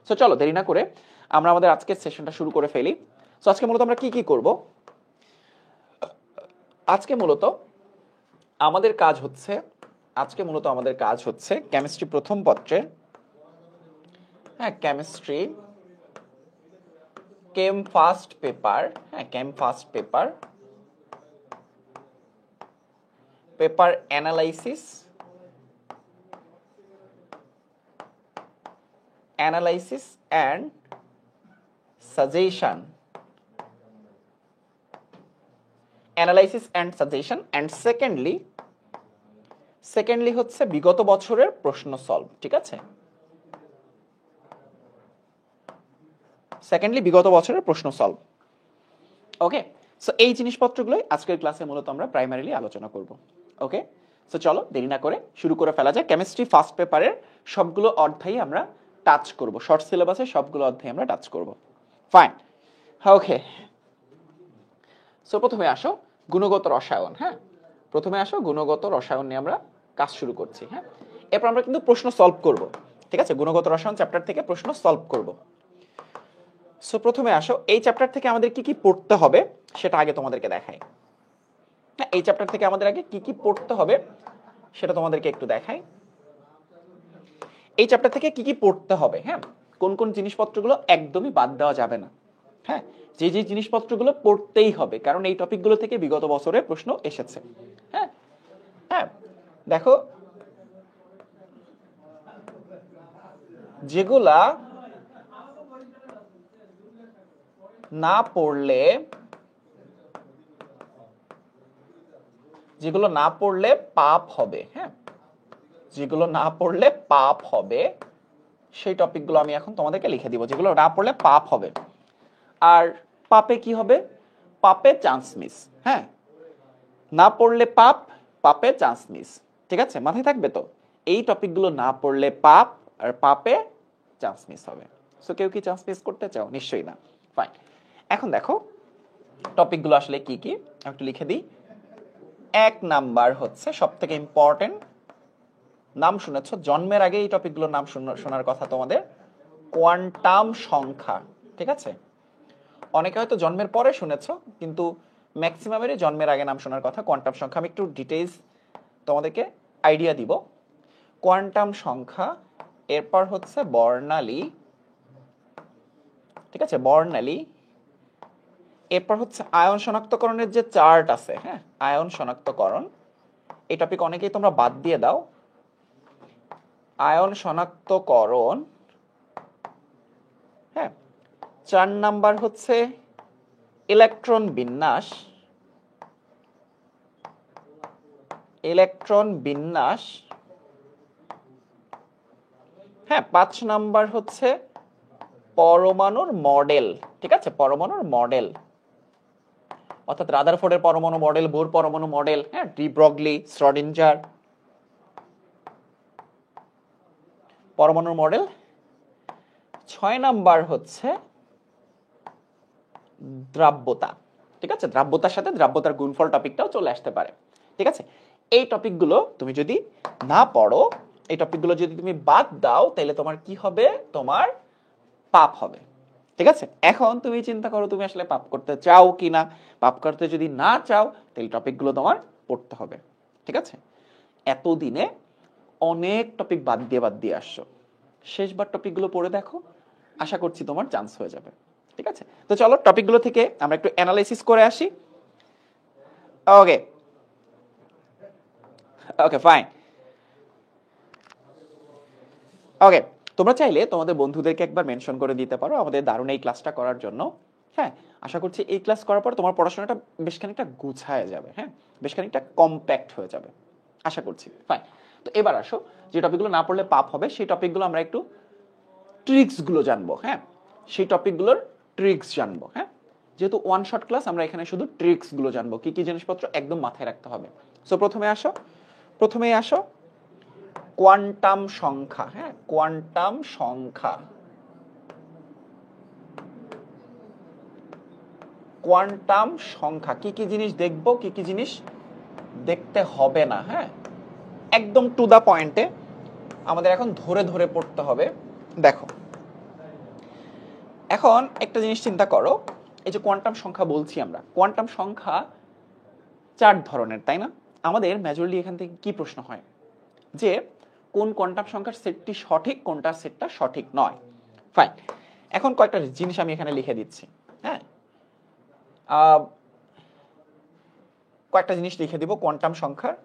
So চলো দেরি না করে আমরা আমাদের আজকের সেশনটা শুরু করে ফেলি। সো আজকে মূলত আমরা কি করব, আজকে মূলত আমাদের কাজ হচ্ছে কেমিস্ট্রি প্রথম পত্রের, হ্যাঁ chemistry came first paper, paper analysis and suggestion, and secondly হচ্ছে বিগত বছরের প্রশ্ন সলভ। ঠিক আছে, ওকে। সো এই জিনিসপত্রগুলোই আজকের ক্লাসে মূলত আমরা প্রাইমারিলি আলোচনা করব। ওকে, সো চলো দেরি না করে শুরু করে ফেলা যায়। কেমিস্ট্রি ফার্স্ট পেপারের সবগুলো অধ্যায় আমরা টাচ করব, শর্ট সিলেবাসে সবগুলো অধ্যায় আমরা টাচ করব। ফাইন, ওকে। সো প্রথমে আসো গুণগত রসায়ন। হ্যাঁ, গুণগত রসায়ন নিয়ে আমরা কাজ শুরু করছি। হ্যাঁ, এরপর আমরা কিন্তু প্রশ্ন সলভ করব। ঠিক আছে, গুণগত রসায়ন চ্যাপ্টার থেকে প্রশ্ন সলভ করব। সো প্রথমে আসো এই চ্যাপ্টার থেকে আমাদের কি কি পড়তে হবে সেটা আগে তোমাদেরকে দেখাই। এই চ্যাপ্টার থেকে আমাদের আগে কি কি পড়তে হবে সেটা তোমাদেরকে একটু দেখাই। এই চ্যাপ্টার থেকে কি কি পড়তে হবে, হ্যাঁ, কোন কোন জিনিসপত্রগুলো একদমই বাদ দেওয়া যাবে না। হ্যাঁ, যে যে জিনিসপত্রগুলো পড়তেই হবে, কারণ এই টপিকগুলো থেকে বিগত বছরে প্রশ্ন এসেছে। হ্যাঁ হ্যাঁ, দেখো যেগুলা না পড়লে পাপ হবে, হ্যাঁ, যেগুলো না পড়লে পাপ হবে সেই টপিকগুলো আমি এখন তোমাদেরকে লিখে দিব, যেগুলো না পড়লে পাপ হবে। আর পাপে কি হবে? পাপে চান্স মিস। হ্যাঁ, না পড়লে পাপ, পাপে চান্স মিস। ঠিক আছে, মাথায় থাকবে তো, এই টপিকগুলো না পড়লে পাপ আর পাপে চান্স মিস হবে। সো কেউ কি চান্স মিস করতে চাও? নিশ্চয়ই না। ফাইন, এখন দেখো টপিকগুলো আসলে কি কি একটু লিখে দিই। 1 নাম্বার হচ্ছে সবথেকে ইম্পর্টেন্ট, নাম শুনেছো, জন্মের আগে এই টপিকগুলোর নাম শোনার কথা তোমাদের, কোয়ান্টাম সংখ্যা। ঠিক আছে, অনেকে হয়তো জন্মের পরে শুনেছো, কিন্তু ম্যাক্সিমামেরই জন্মের আগে নাম শোনার কথা কোয়ান্টাম সংখ্যা। আমি একটু ডিটেইলস তোমাদেরকে আইডিয়া দিব। কোয়ান্টাম সংখ্যা, এরপর হচ্ছে বর্ণালী। ঠিক আছে, বর্ণালী। এরপর হচ্ছে আয়ন শনাক্তকরণের যে চার্ট আছে, হ্যাঁ, আয়ন শনাক্তকরণ, এই টপিক অনেকেই তোমরা বাদ দিয়ে দাও। আয়ন শনাক্তকরণ, হ্যাঁ। 4 নাম্বার হচ্ছে ইলেকট্রন বিন্যাস, হ্যাঁ। 5 নাম্বার হচ্ছে পরমাণুর মডেল। ঠিক আছে, পরমাণুর মডেল, অর্থাৎ রাদারফোর্ডের পরমাণু মডেল, বোর পরমাণু মডেল, হ্যাঁ, ডি ব্রগলি, শ্রোডিঞ্জার পরমাণুর মডেল। 6 নাম্বার হচ্ছে দ্রাব্যতা। ঠিক আছে, দ্রাব্যতার সাথে দ্রাব্যতার গুণফল টপিকটাও চলে আসতে পারে। ঠিক আছে, এই টপিকগুলো তুমি যদি না পড়ো, এই টপিকগুলো যদি তুমি বাদ দাও, তাহলে তোমার কি হবে? তোমার পাপ হবে। ঠিক আছে, এখন তুমি চিন্তা করো তুমি আসলে পাপ করতে চাও কিনা। পাপ করতে যদি না চাও, তাহলে টপিকগুলো তোমার পড়তে হবে। ঠিক আছে, এতদিনে অনেক টপিক বাদ দিয়ে আসছো, শেষবার টপিকগুলো পড়ে দেখো, আশা করছি তোমার চান্স হয়ে যাবে। ঠিক আছে, তো চলো টপিকগুলো থেকে আমরা একটু অ্যানালাইসিস করে আসি। ওকে ওকে, ফাইন। ওকে, তোমরা চাইলে তোমাদের বন্ধুদেরকে একবার মেনশন করে দিতে পারো আমাদের দারুণ এই ক্লাসটা করার জন্য। হ্যাঁ, আশা করছি এই ক্লাস করার পর তোমার পড়াশোনাটা বেশ খানিকটা গুছায় যাবে, হ্যাঁ, বেশ খানিকটা কম্প্যাক্ট হয়ে যাবে, আশা করছি। ফাইন, তো এবার আসো যে টপিকগুলো না পড়লে পাপ হবে সেই টপিকগুলো আমরা একটু ট্রিক্সগুলো জানবো। হ্যাঁ, সেই টপিকগুলোর ট্রিক্স জানবো। হ্যাঁ, যেহেতু ওয়ান শট ক্লাস, আমরা এখানে শুধু ট্রিক্সগুলো জানবো, কি কি জিনিসপত্র একদম মাথায় রাখতে হবে। সো প্রথমেই আসো কোয়ান্টাম সংখ্যা। হ্যাঁ, কোয়ান্টাম সংখ্যা, কোয়ান্টাম সংখ্যা কি কি জিনিস দেখবো, কি কি জিনিস দেখতে হবে না। হ্যাঁ, একদম টু দা পয়েন্টে আমাদের এখন ধরে ধরে পড়তে হবে। দেখো এখন একটা জিনিস চিন্তা করো, এই যে কোয়ান্টাম সংখ্যা বলছি আমরা, কোয়ান্টাম সংখ্যা 4 ধরনের, তাই না? আমাদের মেজরলি এখান থেকে কি প্রশ্ন হয় যে কোন কোয়ান্টাম সংখ্যার সেটটি সঠিক, কোনটা সেটটা সঠিক নয়। ফাইন, এখন কয়েকটা জিনিস আমি এখানে লিখে দিচ্ছি। হ্যাঁ, কয়েকটা জিনিস লিখে দিব কোয়ান্টাম সংখ্যার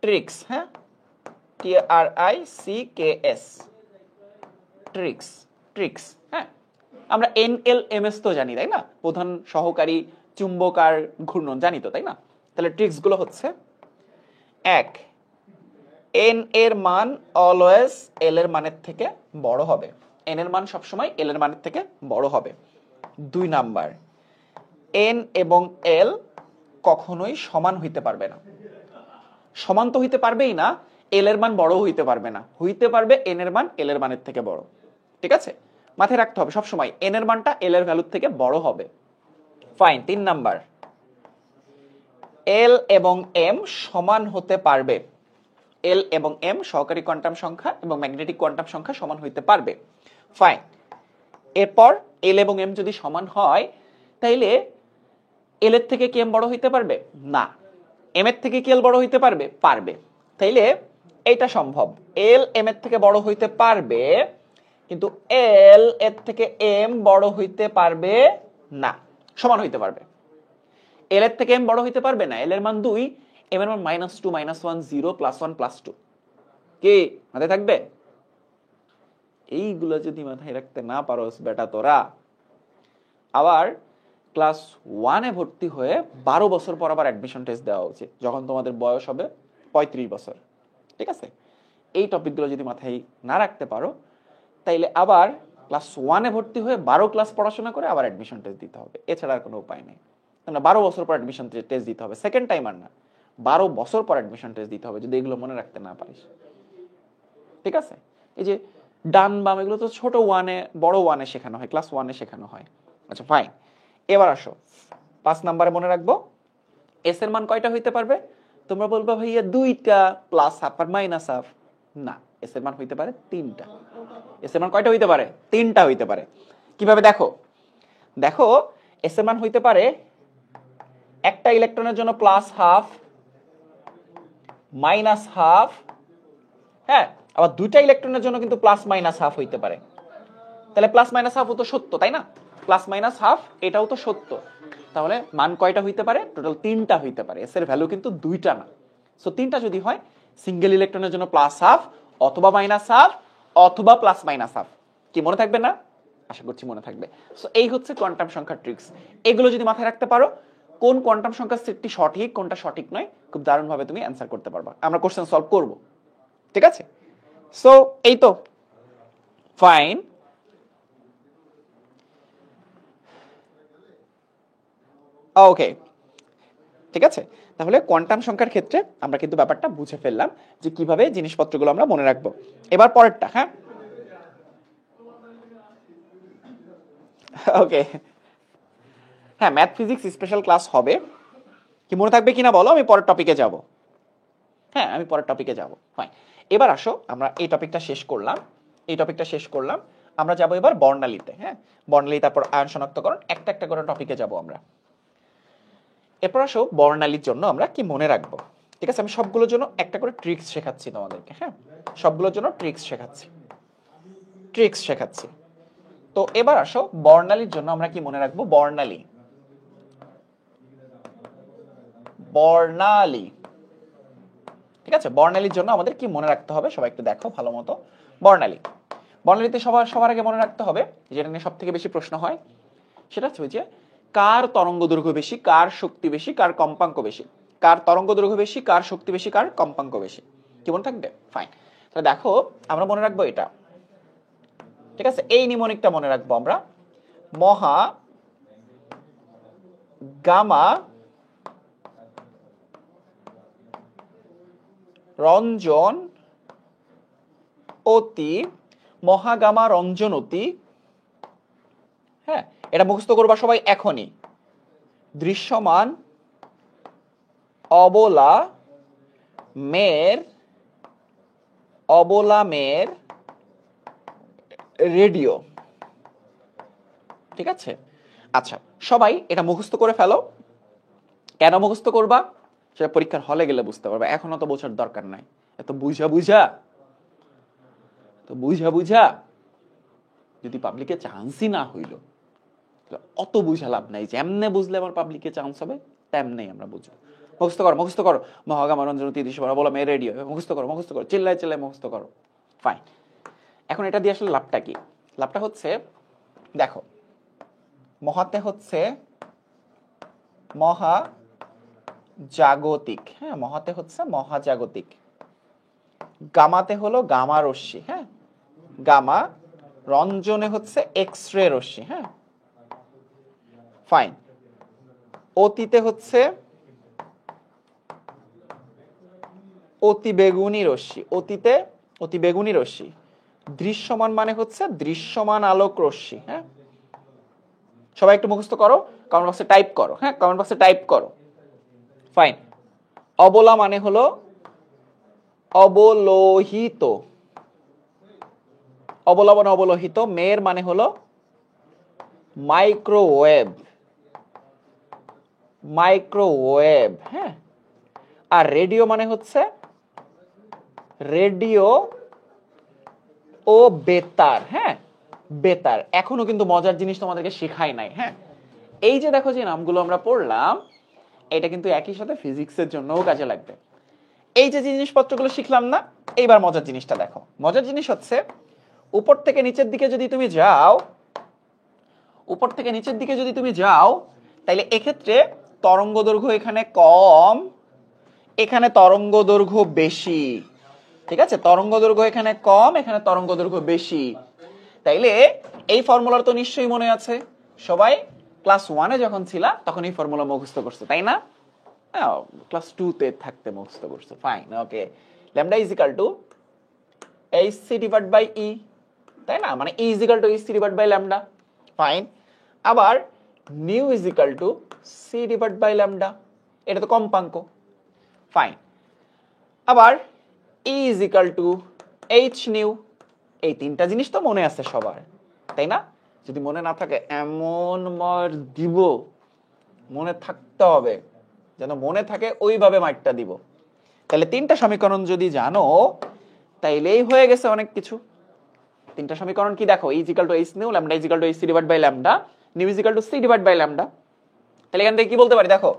ট্রিক্স। হ্যাঁ, TRICKS, ট্রিক্স, ট্রিক্স। হ্যাঁ, আমরা NLMS তো জানি, তাই না? প্রধান সহকারী চুম্বক আর ঘূর্ণন জানি তো, তাই না? তাহলে ট্রিক্স গুলো হচ্ছে: 1, n এর মান অলওয়েজ l এর মানের থেকে বড় হবে, n এর মান সবসময় l এর মানের থেকে বড় হবে। 2 নাম্বার, n এবং l কখনোই সমান হইতে পারবে না। সমান তো হইতে পারবেই না, l এর মান বড় হইতে পারবে না, হইতে পারবে n এর মান l এর মানের থেকে বড়। ঠিক আছে, মাথায় রাখতে হবে সবসময় n এর মানটা l এর ভ্যালুর থেকে বড় হবে। ফাইন। 3 নাম্বার, l এবং m সমান হতে পারবে, l এবং m সহকারী কোয়ান্টাম সংখ্যা এবং ম্যাগনেটিক কোয়ান্টাম সংখ্যা সমান হইতে পারবে। ফাইন। এরপর l এবং m যদি সমান হয়, তাইলে l এর থেকে কি m বড় হইতে পারবে? না। m এর থেকে কি l বড় হইতে পারবে? পারবে। তাইলে এইটা সম্ভব, l m এর থেকে বড় হইতে পারবে, কিন্তু l এর থেকে m বড় হইতে পারবে না। সমান হইতে পারবে। l এর থেকে m বড় হইতে পারবে না, l এর মান 2, m এর মান -2, -1, 0, +1, +2। কি মাথায় থাকবে? এইগুলো যদি মাথায় রাখতে না পারোস বেটা তোরা, আবার ক্লাস 1-এ ভর্তি হয়ে 12 বছর পর আবার অ্যাডমিশন টেস্ট দেওয়া উচিত, যখন তোমাদের বয়স হবে 35 বছর। ঠিক আছে, এই টপিকগুলো যদি মাথায় না রাখতে পারো, তাইলে আবার ক্লাস 1-এ ভর্তি হয়ে 12 ক্লাস পড়াশোনা করে আবার অ্যাডমিশন টেস্ট দিতে হবে, এছাড়া আর কোনো উপায় নেই। তোমরা 12 বছর পর অ্যাডমিশন টেস্ট দিতে হবে, সেকেন্ড টাইম আর না, 12 বছর পর অ্যাডমিশন টেস্ট দিতে হবে যদি এগুলো মনে রাখতে না পারিস। ঠিক আছে, এই যে ডান বাম এগুলো তো ছোট 1-এ, বড় 1-এ শেখানো হয়, ক্লাস 1-এ শেখানো হয়। আচ্ছা ফাইন, এবার আসো 5 নম্বরে মনে রাখবো এস এর মান কয়টা হইতে পারবে? তোমরা বলবা ভাইয়া 2টা, +1/2 আর -1/2। না, এস এর মান হইতে পারে 3টা। এস এর মান কয়টা হইতে পারে? 3টা হইতে পারে। কিভাবে দেখো, দেখো এস এর মান হইতে পারে একটা ইলেকট্রনের জন্য +1/2, -1/2। হ্যাঁ, আবার 2টা ইলেকট্রনের জন্য কিন্তু +-1/2 হইতে পারে। তাহলে +-1/2 তো সত্য, তাই না? +-1/2 এটাও তো সত্য। তাহলে মান কয়টা হইতে পারে? টোটাল 3টা হইতে পারে। এস এর ভ্যালু কিন্তু 2টা না। সো 3টা যদি হয়, সিঙ্গেল ইলেকট্রনের জন্য +1/2 অথবা -1/2 অথবা +-1/2। কি মনে থাকবে না? আশা করছি মনে থাকবে। সো এই হচ্ছে কোয়ান্টাম সংখ্যার ট্রিক্স। এগুলো যদি মাথায় রাখতে পারো, কোন কোয়ান্টাম সংখ্যার সেটটি সঠিক, কোনটা সঠিক নয়, খুব দারুণ ভাবে তুমি অ্যান্সার করতে পারবা। আমরা কোশ্চেন সলভ করব। ঠিক আছে, সো এই তো ফাইন। ওকে, ঠিক আছে, তাহলে কোয়ান্টাম সংখ্যার ক্ষেত্রে আমরা কিন্তু ব্যাপারটা বুঝে ফেললাম যে কিভাবে জিনিসপত্রগুলো আমরা মনে রাখবো। এবার পরেরটা। হ্যাঁ, ওকে, হ্যাঁ, ম্যাথ ফিজিক্স স্পেশাল ক্লাস হবে, কি মনে থাকবে কিনা বলো, আমি পরের টপিকে যাব। হ্যাঁ, আমি পরের টপিকে যাব। ফাইন, এবার আসো আমরা এই টপিকটা শেষ করলাম, এই টপিকটা শেষ করলাম, আমরা যাব এবার বর্ণালীতে। হ্যাঁ, বর্ণালী, তারপর আয়ন শনাক্তকরণ, একটা একটা করে টপিকে যাব আমরা। এরপর আসো বর্ণালীর জন্য আমরা কি মনে রাখবো। ঠিক আছে, আমি সবগুলোর জন্য একটা করে ট্রিক্স শেখাচ্ছি তোমাদেরকে। হ্যাঁ, সবগুলোর জন্য ট্রিক্স শেখাচ্ছি, ট্রিক্স শেখাচ্ছি। তো এবার আসো বর্ণালীর জন্য আমরা কি মনে রাখবো। বর্ণালী, বর্ণালী। ঠিক আছে, বর্ণালীর জন্য আমাদের কি মনে রাখতে হবে, সবাই একটু দেখো ভালো মতো। বর্ণালী, বর্ণালীতে সবার আগে মনে রাখতে হবে, যেটা নিয়ে সব থেকে বেশি প্রশ্ন হয়, সেটা হচ্ছে যে কার তরঙ্গ দৈর্ঘ্য বেশি, কার শক্তি বেশি, কার কম্পাঙ্ক বেশি। কার তরঙ্গ দৈর্ঘ্য বেশি, কার শক্তি বেশি, কার কম্পাঙ্ক বেশি। কি মনে থাকবে? ফাইন, তাহলে দেখো আমরা মনে রাখবো এটা। ঠিক আছে, এই নিমোনিকটা মনে রাখবো আমরা, মহা গামা রঞ্জন অতি, মহাগামা রঞ্জন অতি। হ্যাঁ, এটা মুখস্থ করবা সবাই এখনই। দৃশ্যমান অবলা মের, অবলা মের রেডিও। ঠিক আছে, আচ্ছা সবাই এটা মুখস্থ করে ফেলো। কেন মুখস্থ করবা সেটা পরীক্ষার হলে গেলে বুঝতে পারবে, এখন অত বোঝার দরকার নাই। এত বুঝা বুঝা যদি পাবলিকে চান্সই না হইল, অত বুঝা লাভ নাই। যেমনে বুঝলে আমার পাবলিকে চান্স হবে তেমনি আমরা বুঝবো। মুখস্থ করো, মুখস্থ করো, মহাগামা রঞ্জনতি দৃশ্যমান বলো মে রেডিও, মুখস্থ করো, মুখস্থ করো, চিল্লায় চিল্লায় মুখস্থ করো। ফাইন, এখন এটা দিয়ে আসলে লাভটা কি? লাভটা হচ্ছে দেখো, মহাতে হচ্ছে মহাজাগতিক, হ্যাঁ মহাতে হচ্ছে মহাজাগতিক, গামাতে হলো গামা রশ্মি, হ্যাঁ গামা, রঞ্জনে হচ্ছে এক্স রে রশ্মি, হ্যাঁ ফাইন, অতিতে হচ্ছে অতিবেগুনি রশ্মি, অতিতে অতিবেগুনি রশ্মি, দৃশ্যমান মানে হচ্ছে দৃশ্যমান আলোক রশ্মি। হ্যাঁ সবাই একটু মুখস্থ করো, কমেন্ট বক্সে টাইপ করো, হ্যাঁ কমেন্ট বক্সে টাইপ করো। ফাইন, অবলা মানে হলো অবলোহিত, অবলা মানে অবলোহিত, মেয়ের মানে হলো মাইক্রোওয়েভ, মাইক্রোওয়েভ, হ্যাঁ আর রেডিও মানে হচ্ছে রেডিও ও বেতার, হ্যাঁ বেতার। এখনো কিন্তু মজার জিনিস তোমাদেরকে শেখাই নাই, হ্যাঁ এই যে দেখো যে নামগুলো আমরা পড়লাম, এটা কিন্তু একই সাথে ফিজিক্সের জন্যও কাজে লাগবে। এই যে জিনিসপত্রগুলো শিখলাম না, এইবার মজার জিনিসটা দেখো। মজার জিনিস হচ্ছে উপর থেকে নিচের দিকে যদি তুমি যাও, উপর থেকে নিচের দিকে যদি তুমি যাও, তাইলে এক্ষেত্রে তরঙ্গ দৈর্ঘ্য এখানে কম, এখানে তরঙ্গ দৈর্ঘ্য বেশি। ঠিক আছে, তরঙ্গ দৈর্ঘ্য এখানে কম, এখানে তরঙ্গ দৈর্ঘ্য বেশি। তাইলে এই ফর্মুলার তো নিশ্চয়ই মনে আছে, সবাই ক্লাস 1-এ যখন ছিলা তখন এই ফর্মুলা মুখস্থ করছো তাই না? ক্লাস 2-তে থাকতে মুখস্থ করছো। Fine, okay. Lambda is equal to H divide by E, তাই না? মানে E is equal to H divide by lambda. Fine, আবার nu is equal to C divide by lambda, এটা তো কম্পাঙ্ক। ফাইন, আবার E is equal to H nu. এই তিনটা জিনিস তো মনে আছে সবার, তাই না? যদি মনে না থাকে এমন মার দিব, মনে থাকতে হবে, যেন মনে থাকে ওইভাবে মারটা দিব। তাহলে তিনটা সমীকরণ যদি জানো তাইলেই হয়ে গেছে অনেক কিছু। তিনটা সমীকরণ কি দেখো, E is equal to H nu, lambda is equal to H divide by lambda, nu is equal to C divide by lambda. তাহলে এখান থেকে কি বলতে পারি দেখো,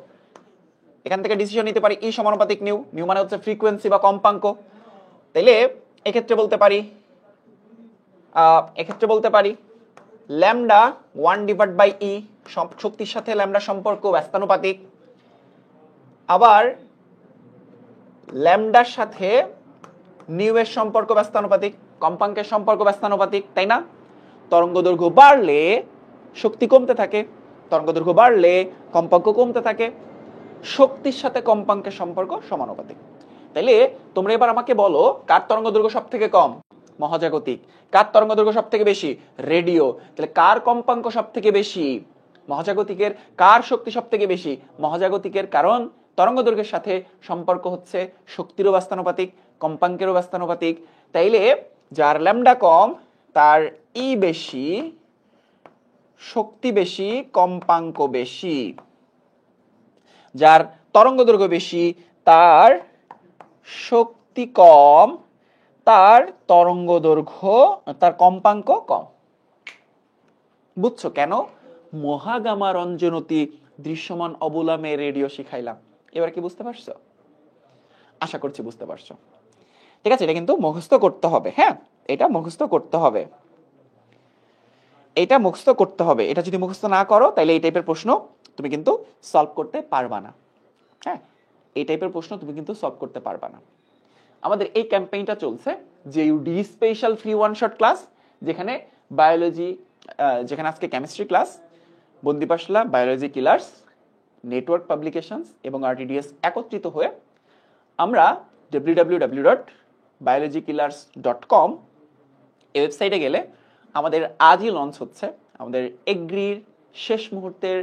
এখান থেকে ডিসিশন নিতে পারি ই সমানুপাতিক নিউ, নিউ মানে হচ্ছে ফ্রিকোয়েন্সি বা কম্পাঙ্ক। তাইলে এক্ষেত্রে বলতে পারি ল্যামডা 1 ডিভাইড বাই ই, শক্তির সাথে ল্যামডা সম্পর্ক ব্যস্তানুপাতিক। আবার ল্যামডার সাথে নিউ এর সম্পর্ক ব্যস্তানুপাতিক, কম্পাঙ্কের সম্পর্ক ব্যস্তানুপাতিক, তাই না? তরঙ্গ দৈর্ঘ্য বাড়লে শক্তি কমতে থাকে, তরঙ্গ দৈর্ঘ্য বাড়লে কম্পাঙ্ক কমতে থাকে, শক্তির সাথে কম্পাঙ্কের সম্পর্ক সমানুপাতিক। তাইলে তোমরা এবার আমাকে বলো, কার তরঙ্গ দৈর্ঘ্য সব থেকে কম? মহাজাগতিক। কার তরঙ্গ দৈর্ঘ্য সব থেকে বেশি? রেডিও। তাহলে কার কম্পাঙ্ক সব থেকে বেশি? মহাজাগতিকের। কার শক্তি সব থেকে বেশি? মহাজাগতিকের। কারণ তরঙ্গ দৈর্ঘ্যের সাথে সম্পর্ক হচ্ছে শক্তিরও ব্যস্তানুপাতিক, কম্পাঙ্কেরও ব্যস্তানুপাতিক। তাইলে যার ল্যামডা কম তার ই বেশি, শক্তি বেশি, কম্পাঙ্ক বেশি। যার তরঙ্গ দৈর্ঘ্য বেশি তার শক্তি কম, তার তরঙ্গ দৈর্ঘ্য, তার কম্পাঙ্ক কম। বুঝছো কেন মহাগামা রঞ্জনতি দৃশ্যমান অবলামে রেডিও শিখাইলাম? এবার কি বুঝতে পারছো? আশা করছি বুঝতে পারছো। ঠিক আছে, এটা কিন্তু মুখস্থ করতে হবে। হ্যাঁ এটা মুখস্থ করতে হবে, এটা মুখস্থ করতে হবে। এটা যদি মুখস্থ না করো তাহলে এই টাইপের প্রশ্ন তুমি কিন্তু সলভ করতে পারবা না। হ্যাঁ এই টাইপের প্রশ্ন তুমি কিন্তু সলভ করতে পারবা না। আমাদের এই ক্যাম্পেইনটা চলছে যে UD special free one shot class, যেখানে বায়োলজি, যেখানে আজকে কেমিস্ট্রি ক্লাস, বন্দিপাশলা, বায়োলজি কিলার্স, নেটওয়ার্ক পাবলিকেশনস এবং আরটিডিএস একত্রিত হয়ে আমরা www.biologykillers.com এই ওয়েবসাইটে গেলে আমাদের আজই লঞ্চ হচ্ছে আমাদের এগ্রির শেষ মুহূর্তের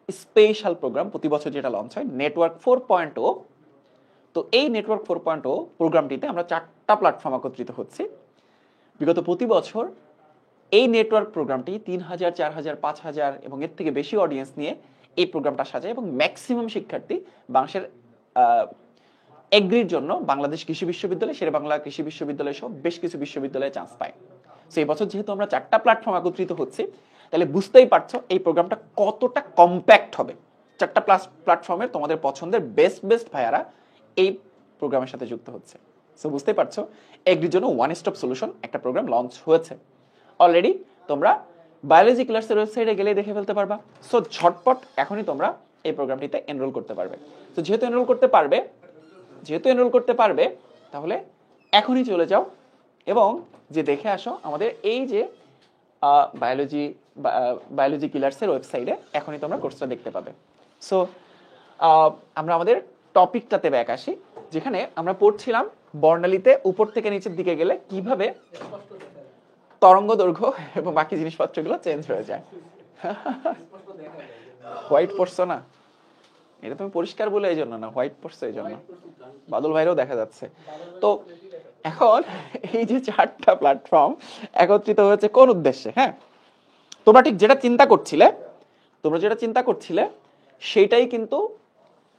স্পেশাল প্রোগ্রাম, প্রতি বছর যেটা লঞ্চ হয়, নেটওয়ার্ক 4.0। তো এই নেটওয়ার্ক 4.0 প্রোগ্রামটিতে আমরা 4টা প্ল্যাটফর্ম একত্রিত হচ্ছি। বিগত প্রতি বছর এই নেটওয়ার্ক প্রোগ্রামটি 3000, 4000, 5000 এবং এর থেকে বেশি অডিয়েন্স নিয়ে এই প্রোগ্রামটা সাজায় এবং ম্যাক্সিমাম শিক্ষার্থী বাংলাদেশের এগ্রির জন্য বাংলাদেশ কৃষি বিশ্ববিদ্যালয়, শেরে বাংলা কৃষি বিশ্ববিদ্যালয় সহ বেশ কিছু বিশ্ববিদ্যালয়ে চান্স পায়। সো এই বছর যেহেতু আমরা 4টা প্ল্যাটফর্ম একত্রিত হচ্ছি, তাহলে বুঝতেই পারছো এই প্রোগ্রামটা কতটা কম্প্যাক্ট হবে। 4টা প্ল্যাটফর্মের তোমাদের পছন্দের বেস্ট ভাইয়ারা এই প্রোগ্রামের সাথে যুক্ত হচ্ছে। সো বুঝতেই পারছো এগ্রির জন্য ওয়ান স্টপ সলিউশন একটা প্রোগ্রাম লঞ্চ হয়েছে অলরেডি। তোমরা বায়োলজি ক্লাসের ওয়েবসাইটে গেলে দেখে ফেলতে পারবা। সো ঝটপট এখনই তোমরা এই প্রোগ্রামটিতে এনরোল করতে পারবে। তো যেহেতু এনরোল করতে পারবে তাহলে এখনই চলে যাও এবং যে দেখে আসো আমাদের এই যে বায়োলজি কিলার্সের ওয়েবসাইটে এখনই তোমরা কোর্সটা দেখতে পাবে। সো আমরা আমাদের টপিকটাতে ব্যাক আসি, যেখানে আমরা পড়ছিলাম বর্ণালীতে উপর থেকে নিচের দিকে গেলে কিভাবে তরঙ্গ দৈর্ঘ্য এবং বাকি জিনিসপত্রগুলো চেঞ্জ হয়ে যায়। হোয়াইট পড়ছো না? এটা তুমি পরিষ্কার বলে এই জন্য না, হোয়াইট পড়ছো এই জন্য। বাদল ভাইরাও দেখা যাচ্ছে। তো এখন এই যে 4টা প্ল্যাটফর্ম একত্রিত হয়েছে কোন উদ্দেশ্যে? হ্যাঁ, তোমরা ঠিক যেটা চিন্তা করছিলে সেইটাই কিন্তু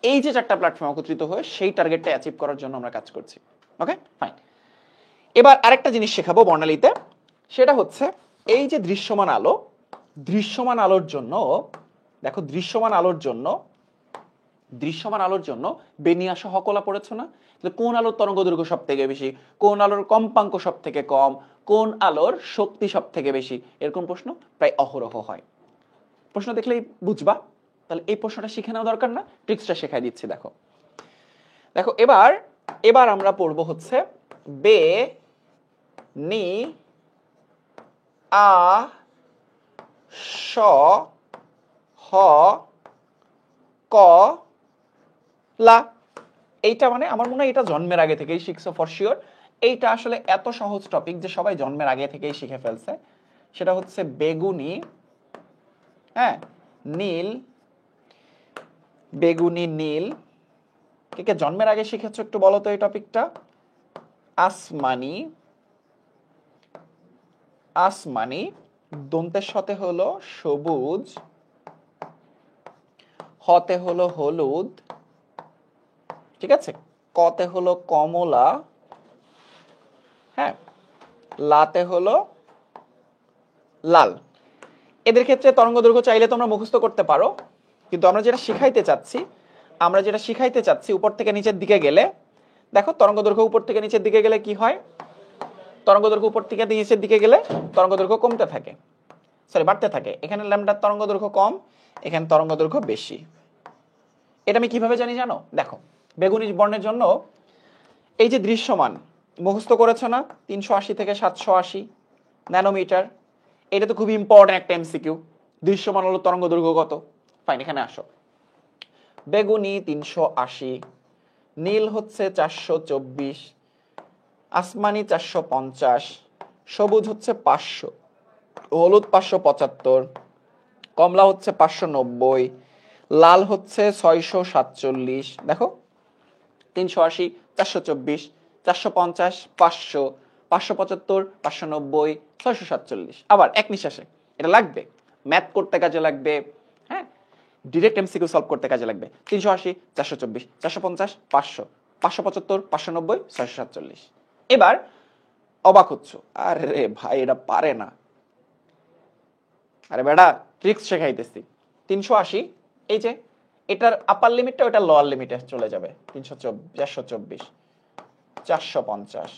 এই যে 4টা প্ল্যাটফর্ম একত্রিত হয়ে সেই টার্গেটটা অ্যাচিভ করার জন্য আমরা কাজ করছি। ওকে, ফাইন। এবার আরেকটা জিনিস শেখাবো বর্ণালীতে, সেটা হচ্ছে এই যে দৃশ্যমান আলোর জন্য দেখো, দৃশ্যমান আলোর জন্য বেনিয়াস হকলা পড়েছো না? কোন আলোর তরঙ্গ দৈর্ঘ্য সব থেকে বেশি, কোন আলোর কম্পাঙ্ক সব থেকে কম, কোন আলোর শক্তি সব থেকে বেশি, এরকম প্রশ্ন প্রায় অহরহ হয়। প্রশ্ন দেখলেই বুঝবা। তাহলে এই প্রশ্নটা শিখে নেওয়া দরকার না? ট্রিক্সটা শেখাই দিচ্ছি। দেখো এবার আমরা পড়বো হচ্ছে বে নি আ স হ ক লা। এইটা মানে আমার মনে হয় এটা জন্মের আগে থেকেই শিখছো ফর শিওর। এইটা আসলে এত সহজ টপিক যে সবাই জন্মের আগে থেকেই শিখে ফেলছে। সেটা হচ্ছে বেগুনি, হ্যাঁ, নীল, বেগুনি নীল। কে জন্মের আগে শিখেছো একটু বলো তো এই টপিকটা? আসমানি, দন্তের সাথে হলো সবুজ, হতে হলো হলুদ, ঠিক আছে, কতে হলো কমলা, হ্যাঁ, লাতে হলো লাল। এদের ক্ষেত্রে তরঙ্গ দৈর্ঘ্য চাইলে তোমরা মুখস্থ করতে পারো, কিন্তু আমরা যেটা শিখাইতে চাচ্ছি উপর থেকে নিচের দিকে গেলে, দেখো তরঙ্গ দৈর্ঘ্য উপর থেকে নিচের দিকে গেলে কি হয়? তরঙ্গ দৈর্ঘ্য উপর থেকে নিচের দিকে গেলে তরঙ্গ দৈর্ঘ্য কমতে থাকে, বাড়তে থাকে। এখানে ল্যামডার তরঙ্গ দৈর্ঘ্য কম, এখানে তরঙ্গ দৈর্ঘ্য বেশি। এটা আমি কিভাবে জানো? দেখো, বেগুনি বর্ণের জন্য এই যে দৃশ্যমান মুখস্থ করেছো না, 380 থেকে 780 ন্যানোমিটার। এটা তো খুবই ইম্পর্টেন্ট একটা এমসিকিউ। দৃশ্যমান হলো তরঙ্গ দৈর্ঘ্য কত? ফাইন, এখানে আসো। বেগুনি 380, নীল হচ্ছে 424, আসমানি 450, সবুজ হচ্ছে 500, হলুদ 575, কমলা হচ্ছে 590, লাল হচ্ছে 647। দেখো 380, 424, 450, 500, 575, 590, 647। আবার এক নিঃশ্বাসে এটা লাগবে, ম্যাথ করতে কাজে লাগবে, হ্যাঁ, ডিরেক্ট এমসিকিউ সলভ করতে কাজে লাগবে। 380, 424, 450, 500, 575, 590, 647। এবার অবাক হচ্ছ, আরে ভাই এটা পারে না। আরে বেটা, ট্রিক্স শেখাইতেছি। 380, এই যে এটার আপার লিমিটটা ওটা লোয়ার লিমিটে চলে যাবে। 424, 450,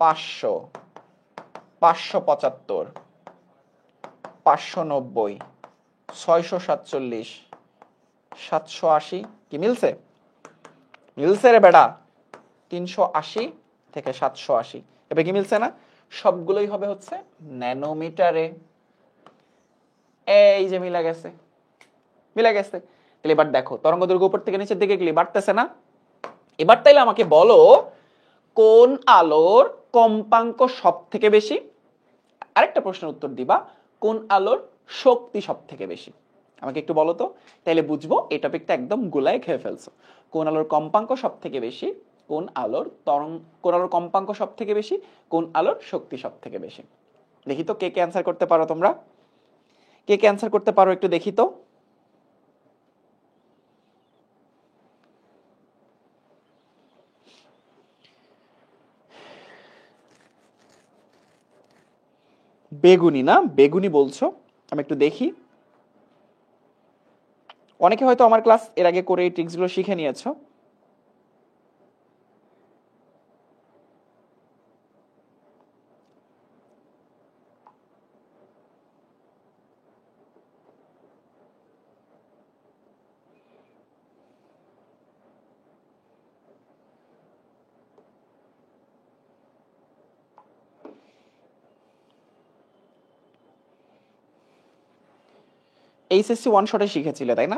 500, 575, 590, 647, 780। কি মিলছে? মিলছে রে বেটা। 380 থেকে 780, এবার কি মিলছে না? সবগুলোই হবে হচ্ছে ন্যানোমিটারে। এই যে মিলে গেছে। তাহলে এবার দেখো তরঙ্গ দৈর্ঘ্য উপর থেকে নিচের দিকে গেলে বাড়তেছে না? এবার তাইলে আমাকে বলো কোন আলোর কম্পাঙ্ক সব থেকে বেশি। আরেকটা প্রশ্নের উত্তর দিবা, কোন আলোর শক্তি সব থেকে বেশি। আমাকে একটু বলো তো, তাইলে বুঝবো এই টপিকটা একদম গুলায় খেয়ে ফেলছো। কোন আলোর কম্পাঙ্ক সব থেকে বেশি, কোন আলোর কম্পাঙ্ক সব থেকে বেশি, কোন আলোর শক্তি সব থেকে বেশি। দেখি তো কে কে অ্যান্সার করতে পারো তোমরা, কে কে অ্যান্সার করতে পারো একটু দেখি তো। বেগুনি না, বেগুনি বলছো, আমি একটু দেখি। অনেকে হয়তো আমার ক্লাস এর আগে করে এই ট্রিক্সগুলো শিখে নিয়েছো। এইচএসসি ওয়ান শটে শিখেছিলে তাই না?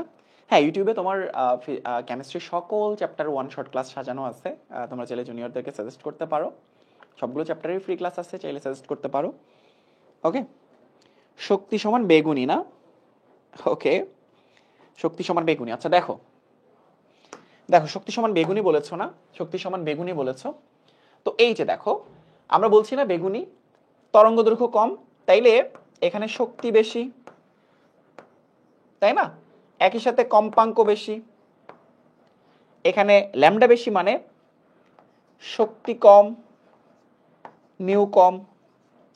হ্যাঁ, ইউটিউবে তোমার কেমিস্ট্রির সকল চ্যাপ্টার ওয়ান শট ক্লাস সাজানো আছে, তোমরা চাইলে জুনিয়রদেরকে সাজেস্ট করতে পারো। সবগুলো চ্যাপ্টারের ফ্রি ক্লাস আছে, চাইলে সাজেস্ট করতে পারো। ওকে, শক্তি সমান বেগুনি না? ওকে, শক্তি সমান বেগুনি। আচ্ছা দেখো, দেখো শক্তি সমান বেগুনি বলেছো না, শক্তি সমান বেগুনি বলেছো, তো এই যে দেখো আমরা বলছি না বেগুনি তরঙ্গ দৈর্ঘ্য কম, তাইলে এখানে শক্তি বেশি, তাই না? একই সাথে কম্পাঙ্ক বেশি, এখানে ল্যামডা বেশি মানে শক্তি কম, নিউ কম।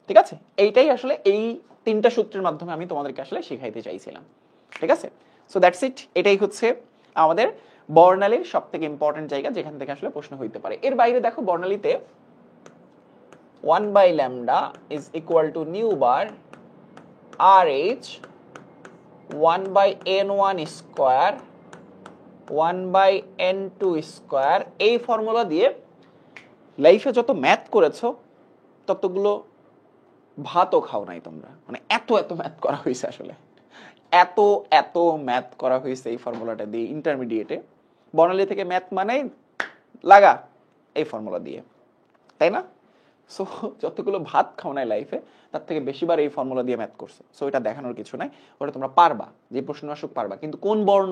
ঠিক আছে, এইটাই আসলে এই তিনটা সূত্রের মাধ্যমে আমি তোমাদেরকে আসলে শিখাইতে চাইছিলাম। ঠিক আছে, সো দ্যাটস ইট। এটাই হচ্ছে আমাদের বর্ণালীর সব থেকে ইম্পর্টেন্ট জায়গা, যেখান থেকে আসলে প্রশ্ন হইতে পারে। এর বাইরে দেখো বর্ণালীতে 1 by lambda is equal to nu bar RH 1 by n1 square 1 by n2 square, এই ফর্মুলা দিয়ে লাইফে যত ম্যাথ করেছো ততগুলো ভাতও খাও নাই তোমরা, মানে এত এত ম্যাথ করা হয়েছে আসলে, এত এত ম্যাথ করা হয়েছে এই ফর্মুলাটা দিয়ে ইন্টারমিডিয়েটে। বর্ণালী থেকে ম্যাথ মানে লাগা এই ফর্মুলা দিয়ে, তাই না? সো যতগুলো ভাত খাও নাই লাইফে তার থেকে বেশিবার এই ফর্মুলা দিয়ে ম্যাথ করছো। সো এটা দেখানোর কিছু নাই, ওটা তোমরা পারবা, যে প্রশ্ন আসুক পারবা। কিন্তু কোন বর্ণ,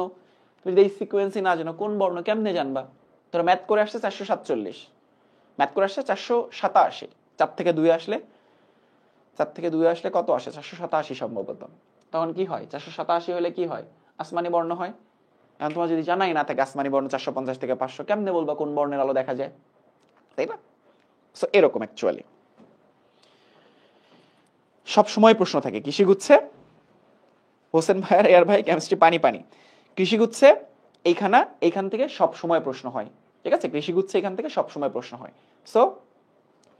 তুমি যদি এই সিকোয়েন্সই না জানো কোন বর্ণ কেমনে জানবা? তোরা ম্যাথ করে আসছে 447, ম্যাথ করে আসছে 487, 4 থেকে 2 আসলে, 4 থেকে 2 আসলে কত আসে? 487 সম্ভবত। তখন কি হয়? 487 হলে কি হয়? আসমানি বর্ণ হয়। এখন তোমার যদি জানাই না থাকে আসমানি বর্ণ 450 থেকে 500, কেমনে বলবা কোন বর্ণের আলো দেখা যায়, তাই না? সো এরকম অ্যাকচুয়ালি সব সময় প্রশ্ন থাকে। কৃষি গুচ্ছে হোসেন ভাই আর এয়ার ভাই কেমিস্ট্রি পানি পানি, কৃষি গুচ্ছে এইখান থেকে সব সময় প্রশ্ন হয়। ঠিক আছে, কৃষি গুচ্ছে এখান থেকে সব সময় প্রশ্ন হয়। সো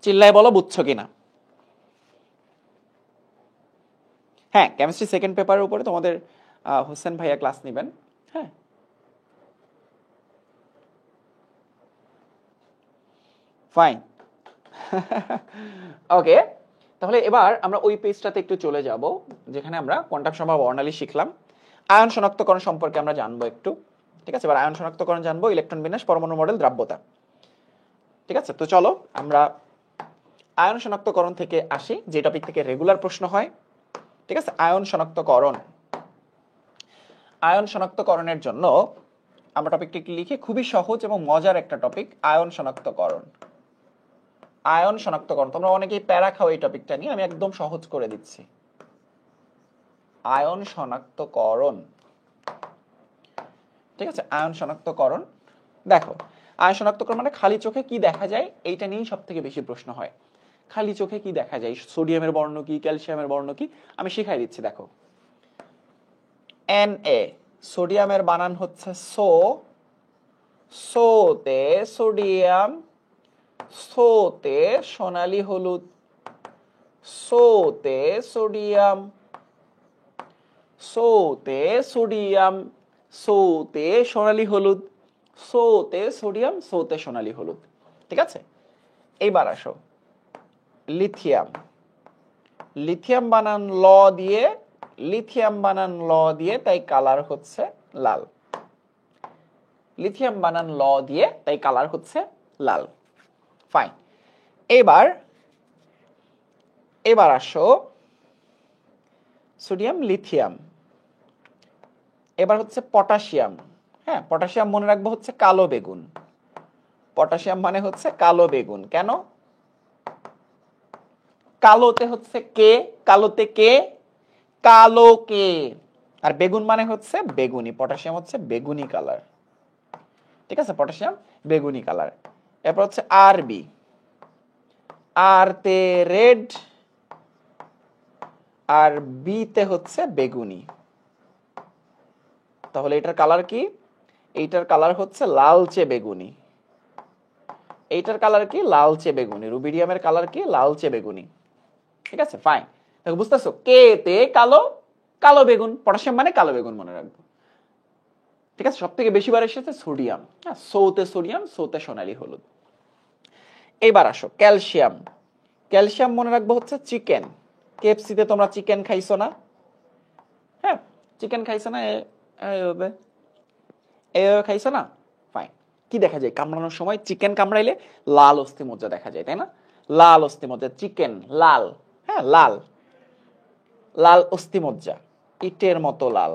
চিল্লায় বলো বুঝছো কিনা। হ্যাঁ, কেমিস্ট্রি সেকেন্ড পেপারের উপরে তোমাদের হোসেন ভাইয়া ক্লাস নেবেন। হ্যাঁ, ফাইন। ওকে, তাহলে এবার আমরা ওই পেজটাতে একটু চলে যাব যেখানে আমরা কোয়ান্টাম সংখ্যা বর্ণালী শিখলাম। আয়ন শনাক্তকরণ সম্পর্কে আমরা জানবো একটু। ঠিক আছে, এবার আয়ন শনাক্তকরণ জানবো, ইলেকট্রন বিন্যাস, পরমাণু মডেল, দ্রাব্যতা। ঠিক আছে, তো চলো আমরা আয়ন শনাক্তকরণ থেকে আসি, যে টপিক থেকে রেগুলার প্রশ্ন হয়। ঠিক আছে, আয়ন শনাক্তকরণ। আয়ন শনাক্তকরণের জন্য আমরা টপিকটি লিখি, খুবই সহজ এবং মজার একটা টপিক, আয়ন শনাক্তকরণ। আয়ন শনাক্তকরণ, তোমরা অনেকেই প্যারা খাও এই টপিকটা নিয়ে, আমি একদম সহজ করে দিচ্ছি। আয়ন শনাক্তকরণ। ঠিক আছে, আয়ন শনাক্তকরণ। দেখো, আয়ন শনাক্তকরণ মানে খালি চোখে কি দেখা যায়, এইটা নিয়েই সব থেকে বেশি প্রশ্ন হয়। খালি চোখে কি দেখা যায়, সোডিয়ামের বর্ণ কি, ক্যালসিয়ামের বর্ণ কি, আমি শিখাই দিচ্ছি। দেখো, Na, সোডিয়ামের বানান হচ্ছে সো, সোতে সোডিয়াম, সোতে সোনালী হলুদ, সোতে সোডিয়াম, সোতে সোডিয়াম, সোতে সোনালী হলুদ, সোতে সোডিয়াম, সোতে সোনালী হলুদ। ঠিক আছে, এইবার আসো লিথিয়াম। লিথিয়াম বানান ল দিয়ে, লিথিয়াম বানান ল দিয়ে, তাই কালার হচ্ছে লাল। লিথিয়াম বানান ল দিয়ে, তাই কালার হচ্ছে লাল। ফাইন। এবার এবার আসো সোডিয়াম, লিথিয়াম। এবার হচ্ছে পটাশিয়াম। হ্যাঁ, পটাশিয়াম মনে রাখবো হচ্ছে কালো বেগুন। পটাশিয়াম মানে হচ্ছে কালো বেগুন। কেন? কালোতে হচ্ছে কে, কালোতে কে, কালো কে। আর বেগুন মানে হচ্ছে বেগুনি, পটাশিয়াম হচ্ছে বেগুনি কালার। ঠিক আছে, পটাশিয়াম বেগুনি কালার। এরপর হচ্ছে আরবি, আর তে রেড, আর বিতে হচ্ছে বেগুনি। তাহলে এটার কালার কি? এইটার কালার হচ্ছে লালচে বেগুনি। এইটার কালার কি? লালচে বেগুনি। রুবিডিয়ামের কালার কি? লালচে বেগুনি। ঠিক আছে, ফাইন। দেখো বুঝতেছো, কে তে কালো, কালো বেগুন, পটাশিয়াম মানে কালো বেগুন মনে রাখবো। ঠিক আছে, সব থেকে বেশি বার এসেছে সোডিয়াম, হ্যাঁ, সৌতে সোডিয়াম, সৌতে সোনালী হলুদ। এবার আসো ক্যালসিয়াম। ক্যালসিয়াম মনে রাখবো হচ্ছে চিকেন। কেএফসিতে তোমরা চিকেন খাইছো না? হ্যাঁ, চিকেন খাইছো না? এইভাবে এইভাবে খাইছো না? ফাইন। কি দেখা যায় কামড়ানোর সময়? চিকেন কামড়াইলে লাল অস্থিমজ্জা দেখা যায়, তাই না? লাল অস্থিমজ্জা, চিকেন লাল, হ্যাঁ লাল, লাল অস্থিমজ্জা, ইটের মতো লাল,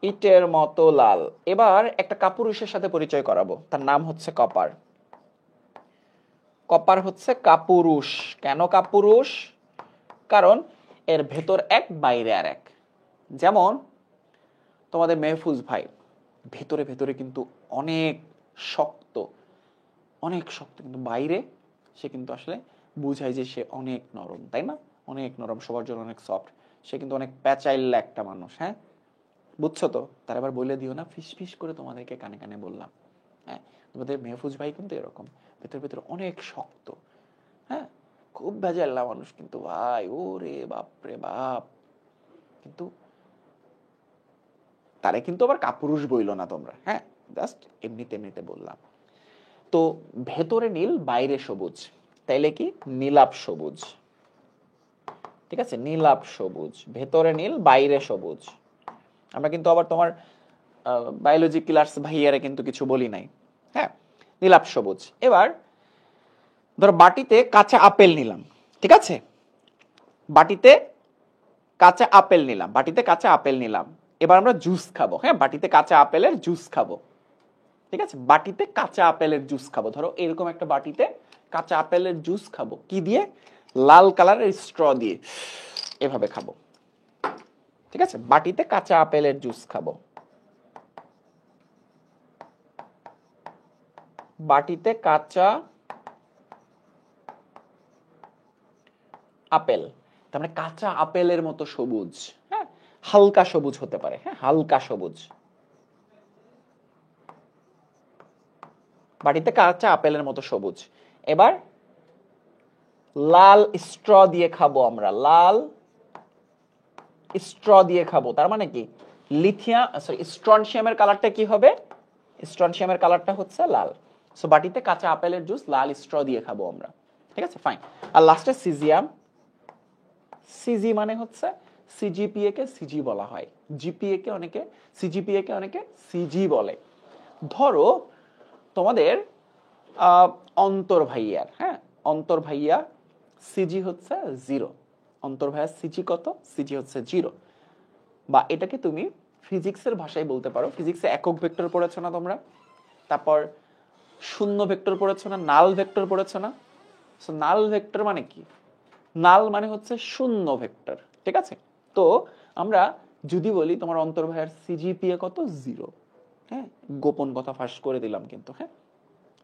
ইটের মতো লাল। এবার একটা কাপুরুষের সাথে পরিচয় করাবো, তার নাম হচ্ছে কপার। কপার হচ্ছে কাপুরুষ। কেন কাপুরুষ? কারণ এর ভেতর এক বাইরে আর এক। যেমন তোমাদের মেহফুজ ভাই ভেতরে ভেতরে কিন্তু অনেক শক্ত, অনেক শক্ত, কিন্তু বাইরে সে কিন্তু আসলে বুঝায় যে সে অনেক নরম, তাই না? অনেক নরম, সবার জন্য অনেক সফট। সে কিন্তু অনেক প্যাচাইল্লা একটা মানুষ, হ্যাঁ, বুঝছো তো? তার এবার বলে দিও না ফিস ফিস করে তোমাদেরকে কানে কানে বললাম। হ্যাঁ, তোমাদের মেহফুজ ভাই কিন্তু এরকম, ভেতরে ভেতরে অনেক শক্ত, হ্যাঁ, খুব ভেজাল্লা মানুষ কিন্তু ভাই, ওরে বাপ রে বাপ। কিন্তু তারে কিন্তু আবার কাপুরুষ বইল না তোমরা, হ্যাঁ, জাস্ট এমনিতে এমনিতে বললাম। তো ভেতরে নীল বাইরে সবুজ, তাইলে কি? নীলাভ সবুজ। ঠিক আছে, নীলাভ সবুজ, ভেতরে নীল বাইরে সবুজ। আমরা কিন্তু আবার তোমার বায়োলজি ক্লাস ভাইয়ারে কিন্তু কিছু বলি নাই, হ্যাঁ, নীলাভ সবুজ। এবার ধরো বাটিতে কাঁচা আপেল নিলাম, ঠিক আছে, বাটিতে কাঁচা আপেল নিলাম, বাটিতে কাঁচা আপেল নিলাম। এবার আমরা জুস খাবো, হ্যাঁ, বাটিতে কাঁচা আপেলের জুস খাবো। ঠিক আছে, বাটিতে কাঁচা আপেলের জুস খাবো। ধরো এরকম একটা বাটিতে কাঁচা আপেলের জুস খাবো, কি দিয়ে? লাল কালারের স্ট্র দিয়ে এভাবে খাবো। ঠিক আছে, বাটিতে কাঁচা আপেলের জুস খাবো, বাটিতে কাঁচা আপেল। তার মানে কাঁচা আপেলের মতো সবুজ, হ্যাঁ, হালকা সবুজ হতে পারে, হ্যাঁ, হালকা সবুজ। বাটিতে কাঁচা আপেলের মতো সবুজ। এবার লাল স্ট্র দিয়ে খাবো আমরা, লাল স্ট্র দিয়ে খাবো। তার মানে কি? লিথিয়াম সরি স্ট্রনশিয়ামের কালারটা কি হবে? স্ট্রনশিয়ামের কালারটা হচ্ছে লাল। সো বাটিতে কাঁচা আপেলের জুস লাল স্ট্র দিয়ে খাবো আমরা। ঠিক আছে, ফাইন। আর লাস্টে সিজিয়াম। সিজি মানে হচ্ছে সিজিপিএ কে সিজি বলা হয়, জিপিএ কে অনেকে সিজিপিএ কে অনেকে সিজি বলে। ধরো তোমাদের অন্তর ভাইয়ার, হ্যাঁ, অন্তর ভাইয়া সিজি হচ্ছে 0। অন্তর ভাইয়ার সিজি কত? সিজি হচ্ছে 0। বা এটাকে তুমি ফিজিক্সের ভাষায় বলতে পারো, ফিজিক্সে একক ভেক্টর পড়েছো না তোমরা? তারপর শূন্য ভেক্টর পড়েছো না? নাল ভেক্টর পড়েছো না? সো নাল ভেক্টর মানে কি? নাল মানে হচ্ছে শূন্য ভেক্টর। ঠিক আছে, তো আমরা যদি বলি তোমার অন্তর ভাইয়ার সিজিপিএ কত? 0। হ্যাঁ, গোপন কথা ফাঁস করে দিলাম কিন্তু, হ্যাঁ,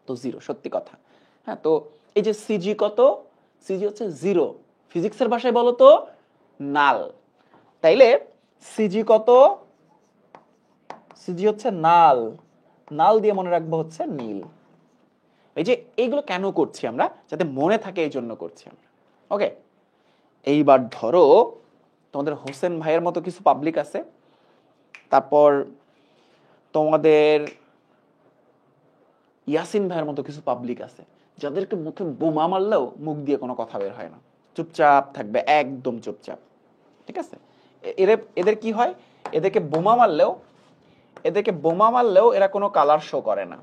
তো 0 সত্যি কথা। হ্যাঁ, তো এই যে সিজি কত? সিজি হচ্ছে 0। ফিজিক্সের ভাষায় বলো তো নাল। তাইলে সিজি কত? সিজি হচ্ছে নাল। নাল দিয়ে মনে রাখবো হচ্ছে নীল। এই যে এইগুলো কেন করছি আমরা? যাতে মনে থাকে, এই জন্য করছি আমরা। ওকে, এইবার ধরো তোমাদের হোসেন ভাইয়ের মতো কিছু পাবলিক আছে, তারপর তোমাদের ইয়াসিন ভাইয়ের মতো কিছু পাবলিক আছে, যাদেরকে মুখে বোমা মারলেও মুখ দিয়ে কোনো কথা বের হয় না, চুপচাপ থাকবে, একদম চুপচাপ। ঠিক আছে, এদের কি হয়? এদেরকে বোমা মারলেও এরা কোনো কালার শো করে না।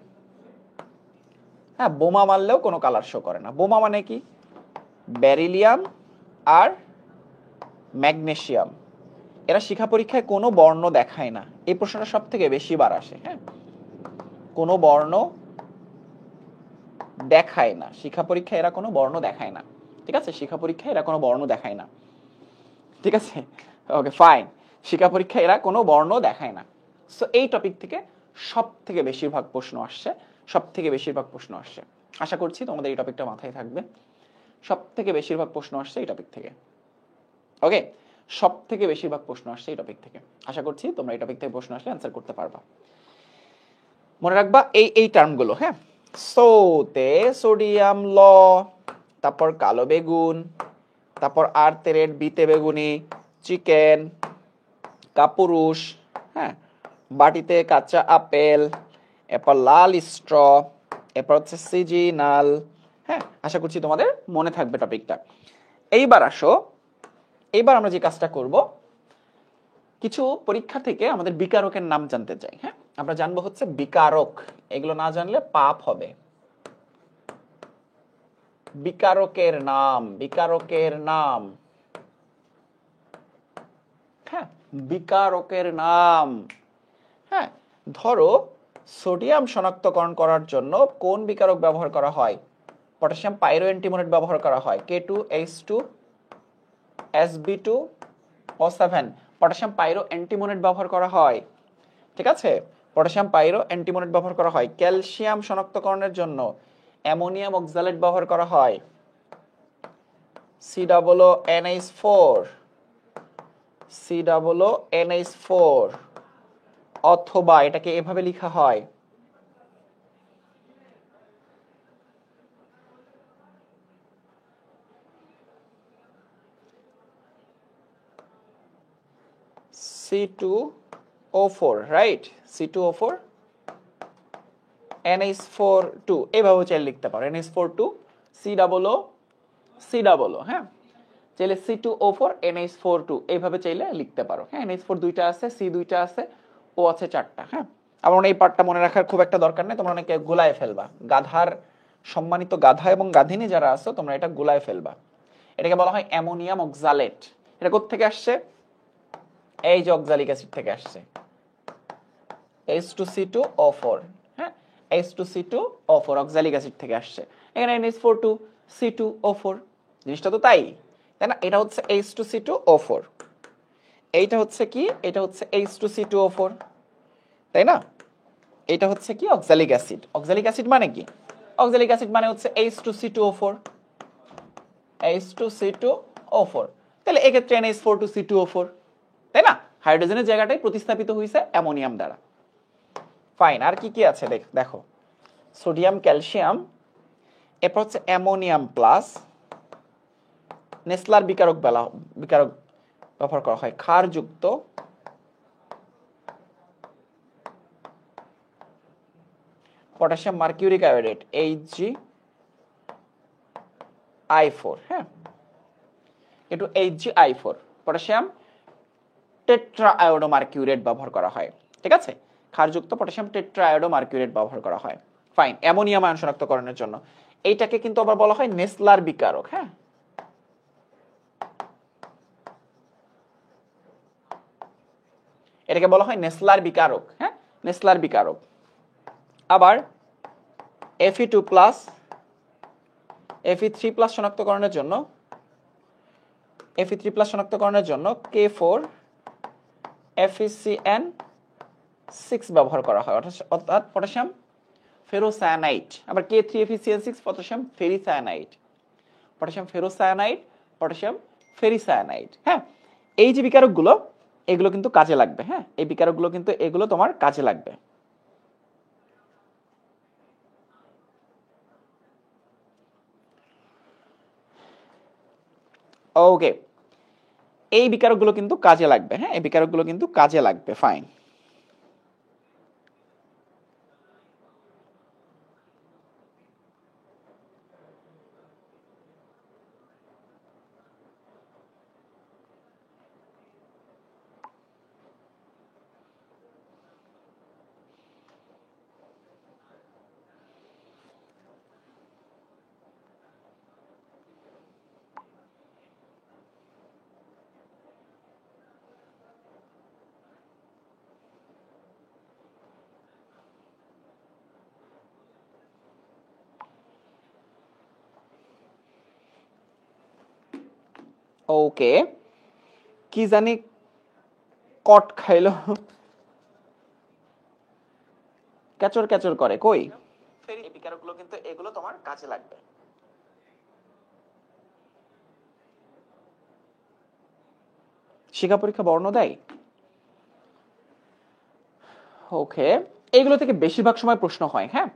হ্যাঁ, বোমা মারলেও কোনো কালার শো করে না। বোমা মানে কি? বেরিলিয়াম আর ম্যাগনেসিয়াম, এরা শিক্ষা পরীক্ষায় কোনো বর্ণ দেখায় না। এই প্রশ্নটা সব থেকে বেশি বার আসে, হ্যাঁ, কোনো বর্ণ দেখায় না। শিক্ষা পরীক্ষায় এরা কোনো বর্ণ দেখায় না, ঠিক আছে? শিক্ষা পরীক্ষায় এরা কোনো বর্ণ দেখায় না, ঠিক আছে? ওকে ফাইন, শিক্ষা পরীক্ষায় এরা কোনো বর্ণ দেখায় না। সো এই টপিক থেকে সব থেকে বেশিরভাগ প্রশ্ন আসছে, সব থেকে বেশিরভাগ প্রশ্ন আসছে। আশা করছি তোমাদের এই টপিকটা মাথায় থাকবে। সব থেকে বেশিরভাগ প্রশ্ন আসছে এই টপিক থেকে। ওকে, সব থেকে বেশিরভাগ প্রশ্ন আসছে এই টপিক থেকে। আশা করছি তোমরা এই টপিক থেকে প্রশ্ন আসলে অ্যান্সার করতে পারবা। মনে রাখবা এই এই টার্মগুলো, হ্যাঁ? সোতে সোডিয়াম ল, তারপর কালো বেগুন, তারপর আর্তে রেড, বিতে বেগুনি, চিকেন, কাপুরুষ, হ্যাঁ, বাটিতে কাঁচা আপেল, এরপর লাল স্ট্র, এরপর হচ্ছে সিজিনাল। হ্যাঁ, আশা করছি তোমাদের মনে থাকবে টপিকটা। এইবার আসো, এইবার আমরা যে কাজটা করব, কিছু পরীক্ষা থেকে আমাদের বিকারকের নাম জানতে চাই। হ্যাঁ, আমরা জানবো হচ্ছে বিকারক, এগুলো না জানলে পাপ হবে। বিকারকের নাম, বিকারকের নাম, হ্যাঁ, বিকারকের নাম। হ্যাঁ, ধরো সোডিয়াম শনাক্তকরণ করার জন্য কোন বিকারক ব্যবহার করা হয়? পটাশিয়াম পাইরো অ্যান্টিমোনেট ব্যবহার করা হয়, K2H2SB2O7, পটাশিয়াম পাইরো অ্যান্টিমোনেট ব্যবহার করা হয়, ঠিক আছে? পটাশিয়াম পাইরো অ্যান্টিমোনেট ব্যবহার করা হয়। ক্যালসিয়াম শনাক্তকরণের জন্য অ্যামোনিয়াম অক্সালেট ব্যবহার করা হয়, COONH4, COONH4, অথবা এটাকে এভাবে লেখা হয় C2O4, রাইট? C2O4 NH4 এইভাবে চাইলে লিখতে পারো, NH4 COO, হ্যাঁ, চাইলে C2O4 NH4 এইভাবে চাইলে লিখতে পারো। হ্যাঁ, NH4 দুইটা আছে, C দুইটা আছে, ও আছে চারটা। হ্যাঁ, আমার এই পার্টটা মনে রাখার খুব একটা দরকার নেই, তোমরা অনেকে গুলায় ফেলবা। গাধার সম্মানিত গাধা এবং গাধিনী যারা আছো, তোমরা এটা গুলায় ফেলবা। এটাকে বলা হয় অ্যামোনিয়াম অক্সালেট। এটা কোত্থেকে আসছে? এই যে অক্সালিক অ্যাসিড থেকে আসছে, H2C2O4, হ্যাঁ, H2C2O4 অক্সালিক অ্যাসিড থেকে আসছে। এখানে NH4 2C2O4, জিনিসটা তো তাই, তাই না? এটা হচ্ছে H2C2O4, এইটা হচ্ছে কি? এটা হচ্ছে H2C2O4, তাই না? এটা হচ্ছে কি? Oxalic acid. অক্সালিক অ্যাসিড মানে কি? অক্সালিক অ্যাসিড মানে হচ্ছে H2C2O4, H2C2O4। তাহলে এক্ষেত্রে NH4 2C2O4, তাই না? হাইড্রোজেনের জায়গাটাই প্রতিস্থাপিত হয়েছে অ্যামোনিয়াম দ্বারা। ফাইন, আর কি কি আছে দেখো, সোডিয়াম, ক্যালসিয়াম, এরপর হচ্ছে অ্যামোনিয়াম প্লাস, নেসলার বিকারক ব্যবহার করা হয়, ক্ষারযুক্ত, পটাশিয়াম মার্কিউরিক আয়োডেট HgI4, হ্যাঁ, একটু HgI4, পটাশিয়াম টেট্রা আয়োডো মার্কিউরেট ব্যবহার করা হয়, ঠিক আছে? ক্ষারযুক্ত পটাশিয়াম টেট্রা আয়োডো মার্কিউরেট ব্যবহার করা হয়। ফাইন, অ্যামোনিয়াম আয়ন শনাক্তকরণের জন্য এইটাকে কিন্তু আবার বলা হয় নেসলার বিকারক। হ্যাঁ, এটাকে বলা হয় নেসলার বিকারক। হ্যাঁ, নেসলার বিকারক। আবার Fe2 প্লাস, Fe3 প্লাস শনাক্তকরণের জন্য, Fe3 প্লাস শনাক্তকরণের জন্য K4FeCN6 ব্যবহার করা হয়, অর্থাৎ পটাশিয়াম ফেরোসায়ানাইড। আবার K3FeCN6 potassium ferricyanide, potassium ferrocyanide, potassium ferricyanide. হ্যাঁ, এই যে বিকারকগুলো, এগুলো কিন্তু কাজে লাগবে। হ্যাঁ, এই বিকারকগুলো কিন্তু এগুলো তোমার কাজে লাগবে। ওকে, এই বিকারকগুলো কিন্তু কাজে লাগবে। হ্যাঁ, এই বিকারকগুলো কিন্তু কাজে লাগবে। ফাইন, ওকে, কি জানি কট খাইলো, ক্যাচর ক্যাচর করে কই, এই বিকারকগুলো কিন্তু এগুলো তোমার কাজে লাগবে। শিক্ষা পরীক্ষা বর্ণ দেয়। ওকে, এগুলো থেকে বেশিরভাগ সময় প্রশ্ন হয়। হ্যাঁ,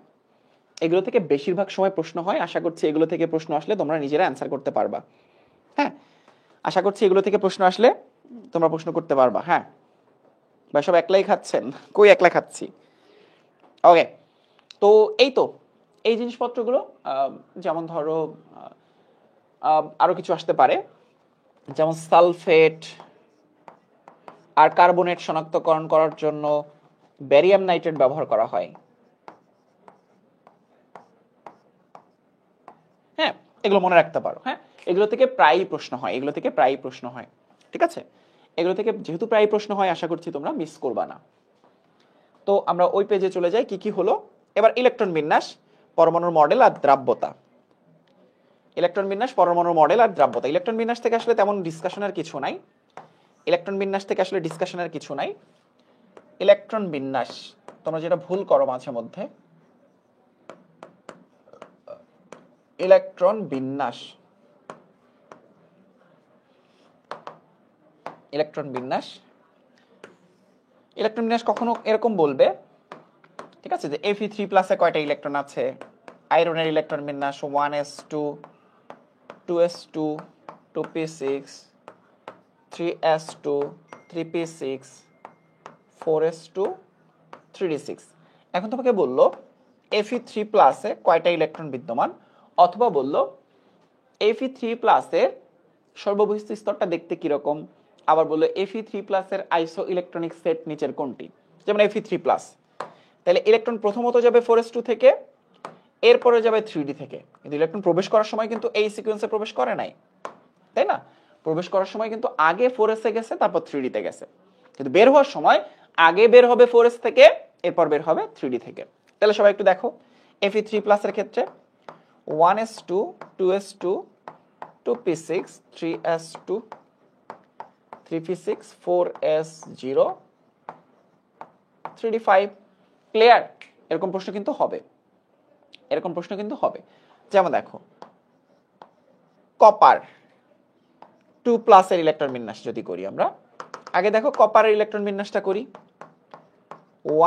এগুলো থেকে বেশিরভাগ সময় প্রশ্ন হয়। আশা করছি এগুলো থেকে প্রশ্ন আসলে তোমরা নিজেরা অ্যান্সার করতে পারবা। হ্যাঁ, আশা করছি এগুলো থেকে প্রশ্ন আসলে তোমরা প্রশ্ন করতে পারবা। হ্যাঁ, ভাই সব একলাই খাচ্ছেন? কই একলা খাচ্ছি। ওকে, তো এই জিনিসপত্রগুলো যেমন ধরো আরো কিছু আসতে পারে, যেমন সালফেট আর কার্বনেট শনাক্তকরণ করার জন্য ব্যারিয়াম নাইট্রেট ব্যবহার করা হয়। হ্যাঁ, এগুলো মনে রাখতে পারো। হ্যাঁ, এগুলো থেকে প্রায়ই প্রশ্ন হয়, এগুলো থেকে প্রায়ই প্রশ্ন হয়। ঠিক আছে, এগুলো থেকে যেহেতু প্রায়ই প্রশ্ন হয়, আশা করছি তোমরা মিস করবা না। তো আমরা ওই পেজে চলে যাই। কি কি হলো এবার? ইলেকট্রন বিন্যাস, পরমাণুর মডেল আর দ্রাব্যতা। ইলেকট্রন বিন্যাস, পরমাণুর মডেল আর দ্রাব্যতা। ইলেকট্রন বিন্যাস থেকে আসলে তেমন ডিসকাশনের কিছু নাই। ইলেকট্রন বিন্যাস থেকে আসলে ডিসকাশনের কিছু নাই। ইলেকট্রন বিন্যাস তোমরা যেটা ভুল করো মাঝে মধ্যে, ইলেকট্রন বিন্যাস, ইলেকট্রন বিন্যাস, ইলেকট্রন বিন্যাস কখনো এরকম বলবে, ঠিক আছে, যে Fe3+ এ কয়টা ইলেকট্রন আছে। আয়রনের ইলেকট্রন বিন্যাস 1s2 2s2 2p6 3s2 3p6 4s2 3d6। এখন তোমাকে বললো Fe3+ এ কয়টা ইলেকট্রন বিদ্যমান, অথবা বললো Fe3+ এর সর্ববহিস্থ স্তরটা দেখতে কিরকম, আবার বললো Fe3+ এর আইসো ইলেকট্রনিক সেট নিচের কোনটি। যেমন Fe3+, তাহলে ইলেকট্রন প্রথমত যাবে 4s2 থেকে, এরপরে যাবে 3d থেকে। কিন্তু ইলেকট্রন প্রবেশ করার সময় কিন্তু এই সিকোয়েন্সে প্রবেশ করে নাই, তাই না? প্রবেশ করার সময় কিন্তু আগে 4s এ গেছে, তারপর 3d তে গেছে। কিন্তু বের হওয়ার সময় আগে বের হবে 4s থেকে, এরপর বের হবে 3d থেকে। তাহলে সবাই একটু দেখো, Fe3+ এর ক্ষেত্রে 1s2 2s2 2p6 3s2 3p6 4s0 3d5। Clear? এরকম প্রশ্ন কিন্তু হবে, এরকম প্রশ্ন কিন্তু হবে। যেমন দেখো, কপার 2+ এর ইলেকট্রন বিন্যাস যদি করি আমরা, আগে দেখো কপারের ইলেকট্রন বিন্যাসটা করি।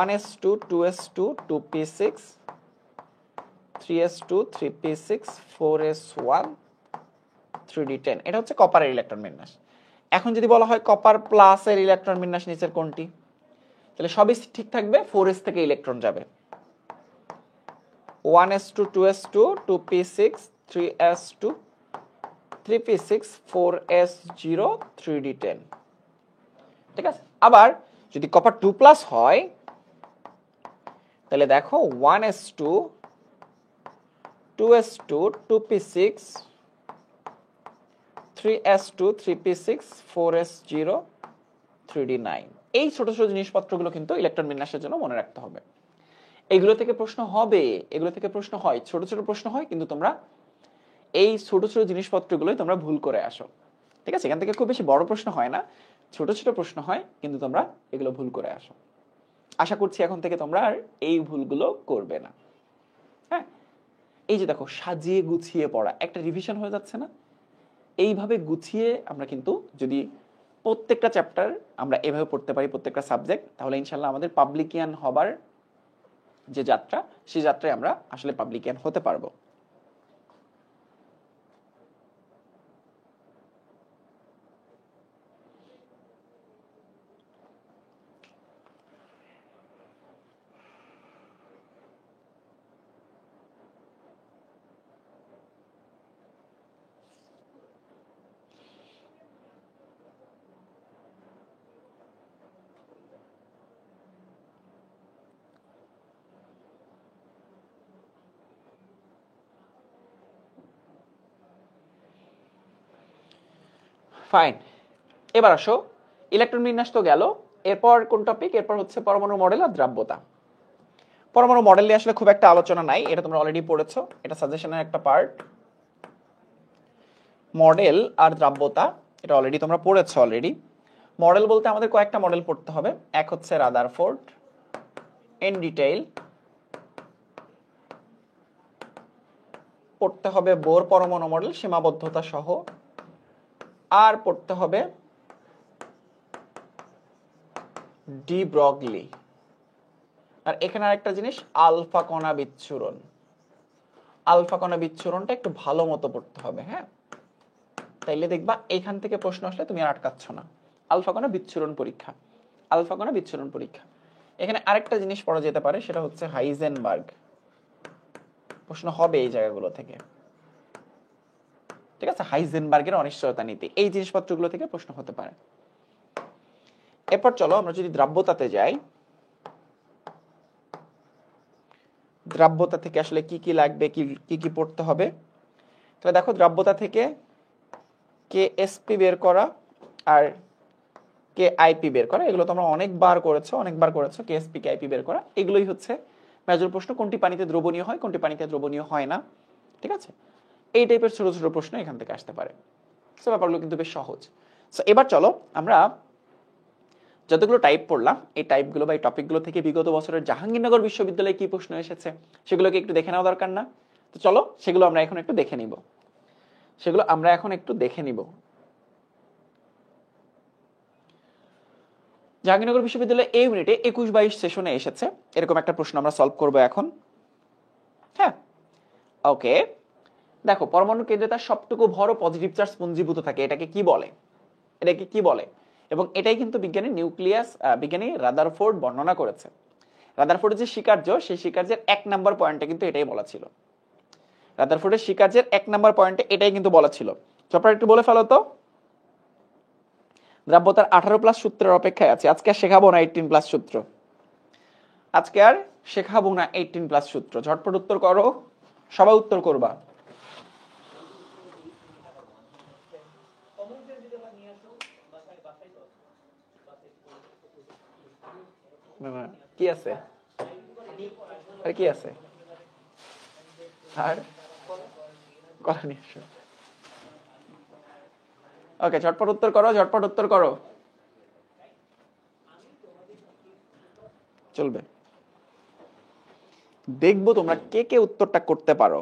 1s2 2s2 2p6 3s2 3p6 4s1 3d10। এটা হচ্ছে কপারের ইলেকট্রন বিন্যাস। এখন যদি বলা হয় কপার প্লাস এর ইলেকট্রন বিন্যাস নিচের কোনটি, তাহলে সবই ঠিক থাকবে, 4s থেকে ইলেকট্রন যাবে। 1s2 2s2 2p6 3s2 3p6 4s0 3d10। ঠিক আছে, আবার যদি কপার 2+ হয়, তাহলে দেখো 1s2 2s2 2p6 3s2 3p6 4s0 3d9। এই ছোট ছোট জিনিসপত্রগুলো কিন্তু ইলেকট্রন বিন্যাসের জন্য মনে রাখতে হবে। এগুলো থেকে প্রশ্ন হবে, এগুলো থেকে প্রশ্ন হয়, ছোট ছোট প্রশ্ন হয়, কিন্তু তোমরা এই ছোট ছোট জিনিসপত্রগুলোই তোমরা ভুল করে আসো। ঠিক আছে, এখান থেকে খুব বেশি বড় প্রশ্ন হয় না, ছোট ছোট প্রশ্ন হয়, কিন্তু তোমরা এগুলো ভুল করে আসো। আশা করছি এখন থেকে তোমরা আর এই ভুলগুলো করবে না। হ্যাঁ, এই যে দেখো, সাজিয়ে গুছিয়ে পড়া, একটা রিভিশন হয়ে যাচ্ছে না? এইভাবে গুছিয়ে আমরা কিন্তু যদি প্রত্যেকটা চ্যাপ্টার আমরা এভাবে পড়তে পারি, প্রত্যেকটা সাবজেক্ট, তাহলে ইনশাল্লাহ আমাদের পাবলিকিয়ান হবার যে যাত্রা, সেই যাত্রায় আমরা আসলে পাবলিকিয়ান হতে পারবো। ফাইন, এবার আসো, ইলেকট্রন বিন্যাস তো গেল, এরপর কোন টপিক? এরপর হচ্ছে পরমাণু মডেল আর দ্রাব্যতা। পরমাণু মডেল নিয়ে আসলে খুব একটা আলোচনা নাই, এটা তোমরা অলরেডি পড়েছো, এটা সাজেশনের একটা পার্ট। মডেল আর দ্রাব্যতা, এটা অলরেডি তোমরা পড়েছো অলরেডি। মডেল বলতে আমাদের কয়েকটা মডেল পড়তে হবে। এক হচ্ছে রাদারফোর্ড ইন ডিটেইল, পড়তে হবে বোর পরমাণু মডেল সীমাবদ্ধতা সহ, আর পড়তে হবে ডি ব্রগলি। আর এখানে আরেকটা জিনিস, আলফা কণা বিচ্ছুরণ। আলফা কণা বিচ্ছুরণটা একটু ভালো মতো পড়তে হবে, হ্যাঁ, তাইলে দেখবা এখান থেকে প্রশ্ন আসলে তুমি আর আটকাচ্ছ না। আলফা কণা বিচ্ছুরণ পরীক্ষা, আলফা কণা বিচ্ছুরণ পরীক্ষা। এখানে আরেকটা জিনিস পড়া যেতে পারে, সেটা হচ্ছে হাইজেনবার্গ। প্রশ্ন হবে এই জায়গাগুলো থেকে, ঠিক আছে, হাইজেনবার্গের অনিশ্চয়তা নীতি, এই জিনিসপত্রগুলো থেকে প্রশ্ন হতে পারে। এরপর চলো আমরা যদি দ্রাব্যতাতে যাই, দ্রাব্যতা থেকে আসলে কি কি লাগবে, কি কি পড়তে হবে। তাহলে দেখো, দ্রাব্যতা থেকে কেএসপি বের করা আর কেআইপি বের করা, এগুলো তোমরা অনেকবার করেছো। কেএসপি কেআইপি বের করা, এগুলোই হচ্ছে মেজর প্রশ্ন। কোনটি পানিতে দ্রবণীয় হয়, কোনটি পানিতে দ্রবণীয় হয় না, ঠিক আছে, এই টাইপের ছোট ছোট প্রশ্ন এখান থেকে আসতে পারে। সো ব্যাপারগুলো কিন্তু বেশ সহজ। সো এবার চলো আমরা যতগুলো টাইপ পড়লাম, এই টাইপগুলো বা এই টপিকগুলো থেকে বিগত বছরের জাহাঙ্গীরনগর বিশ্ববিদ্যালয়ে কি প্রশ্ন এসেছে সেগুলোকে একটু দেখে নেওয়া দরকার না? তো চলো সেগুলো আমরা এখন একটু দেখে নিব। জাহাঙ্গীরনগর বিশ্ববিদ্যালয়ে এই ইউনিটে 21-22 সেশনে এসেছে এরকম একটা প্রশ্ন আমরা সলভ করব এখন। হ্যাঁ, ওকে। দেখো, পরমাণু কেন্দ্রে তার সবটুকু ভর ও পজিটিভ চার্জ পুঞ্জীভূত থাকে, এটাকে কি বলে? এবং এটাই কিন্তু বিজ্ঞানী রাদারফোর্ড বর্ণনা করেছে। রাদারফোর্ডের যে স্বীকার্য, সেই স্বীকার্যের 1 নাম্বার পয়েন্টে কিন্তু এটাই বলা ছিল। রাদারফোর্ডের স্বীকার্যের 1 নাম্বার পয়েন্টে এটাই কিন্তু বলা ছিল। চপার একটু বলে ফেলো তো। দ্রাব্যতার 18+ সূত্রের অপেক্ষায় আছে। আজকে আর শেখাবো না 18+ সূত্র, ঝটপট উত্তর করো, সবাই উত্তর করবা। কি আছে আর কি আছে আর করা নিয়ে আসো। ওকে, ঝটপট উত্তর করো, চলবে। দেখবো তোমরা কে কে উত্তরটা করতে পারো।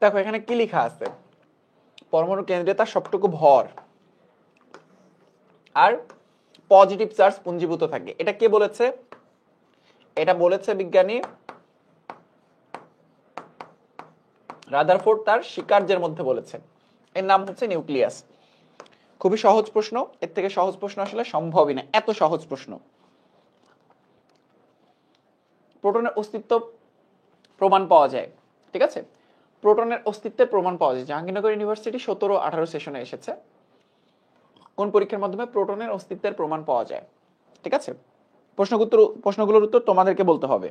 দেখো এখানে কি লেখা আছে, পরমাণু কেন্দ্রে তার সবটুকু ভর আর পজিটিভ চার্জ পুঞ্জীভূত থাকে। এটা কে বলেছে? এটা বলেছে বিজ্ঞানী রাদারফোর্ড তার স্বীকার্যের মধ্যে বলেছেন। এর নাম হচ্ছে নিউক্লিয়াস। খুবই সহজ প্রশ্ন, এর থেকে সহজ প্রশ্ন আসলে সম্ভবই না, এত সহজ প্রশ্ন। প্রোটনের অস্তিত্ব প্রমাণ পাওয়া যায়, ঠিক আছে, প্রোটনের অস্তিত্বের প্রমাণ পাওয়া যায়। জাহাঙ্গীরনগর ইউনিভার্সিটি 17-18 সেশনে এসেছে কোন পরীক্ষার মাধ্যমে প্রোটনের অস্তিত্বের প্রমাণ পাওয়া যায়, ঠিক আছে। প্রশ্নগুলোর উত্তর তোমাদেরকে বলতে হবে।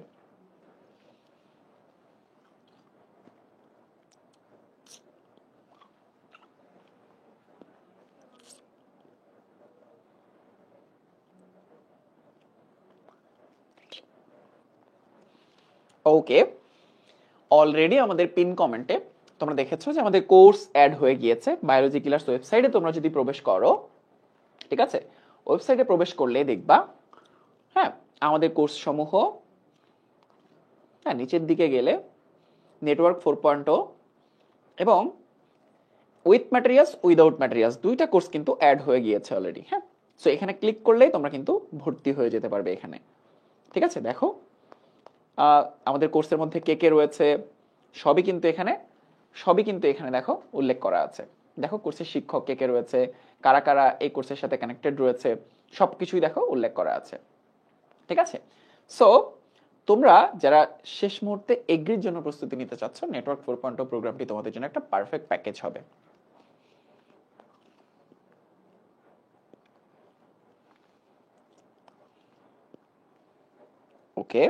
ওকে, অলরেডি আমাদের পিন কমেন্টে তোমরা দেখেছো যে আমাদের কোর্স অ্যাড হয়ে গিয়েছে বায়োলজি কিলার্স ওয়েবসাইটে। তোমরা যদি প্রবেশ করো, ঠিক আছে, ওয়েবসাইটে প্রবেশ করলে দেখবা হ্যাঁ আমাদের কোর্স সমূহ, হ্যাঁ নিচের দিকে গেলে নেটওয়ার্ক 4.0 এবং উইথ ম্যাটেরিয়ালস উইদাউট ম্যাটেরিয়ালস দুইটা কোর্স কিন্তু অ্যাড হয়ে গিয়েছে অলরেডি। হ্যাঁ, সো এখানে ক্লিক করলেই তোমরা কিন্তু ভর্তি হয়ে যেতে পারবে এখানে। ঠিক আছে, দেখো আমাদের কোর্সের মধ্যে কে কে রয়েছে সবই কিন্তু এখানে দেখো উল্লেখ করা আছে। দেখো কোর্সের শিক্ষক কে কে রয়েছে, কারা কারা এই কোর্সের সাথে কানেক্টেড রয়েছে, সবকিছুই দেখো উল্লেখ করা আছে। ঠিক আছে, সো তোমরা যারা শেষ মুহূর্তে এগ্রির জন্য প্রস্তুতি নিতে চাচ্ছ, নেটওয়ার্ক 4.0 প্রোগ্রামটি তোমাদের জন্য একটা পারফেক্ট প্যাকেজ হবে। ওকে,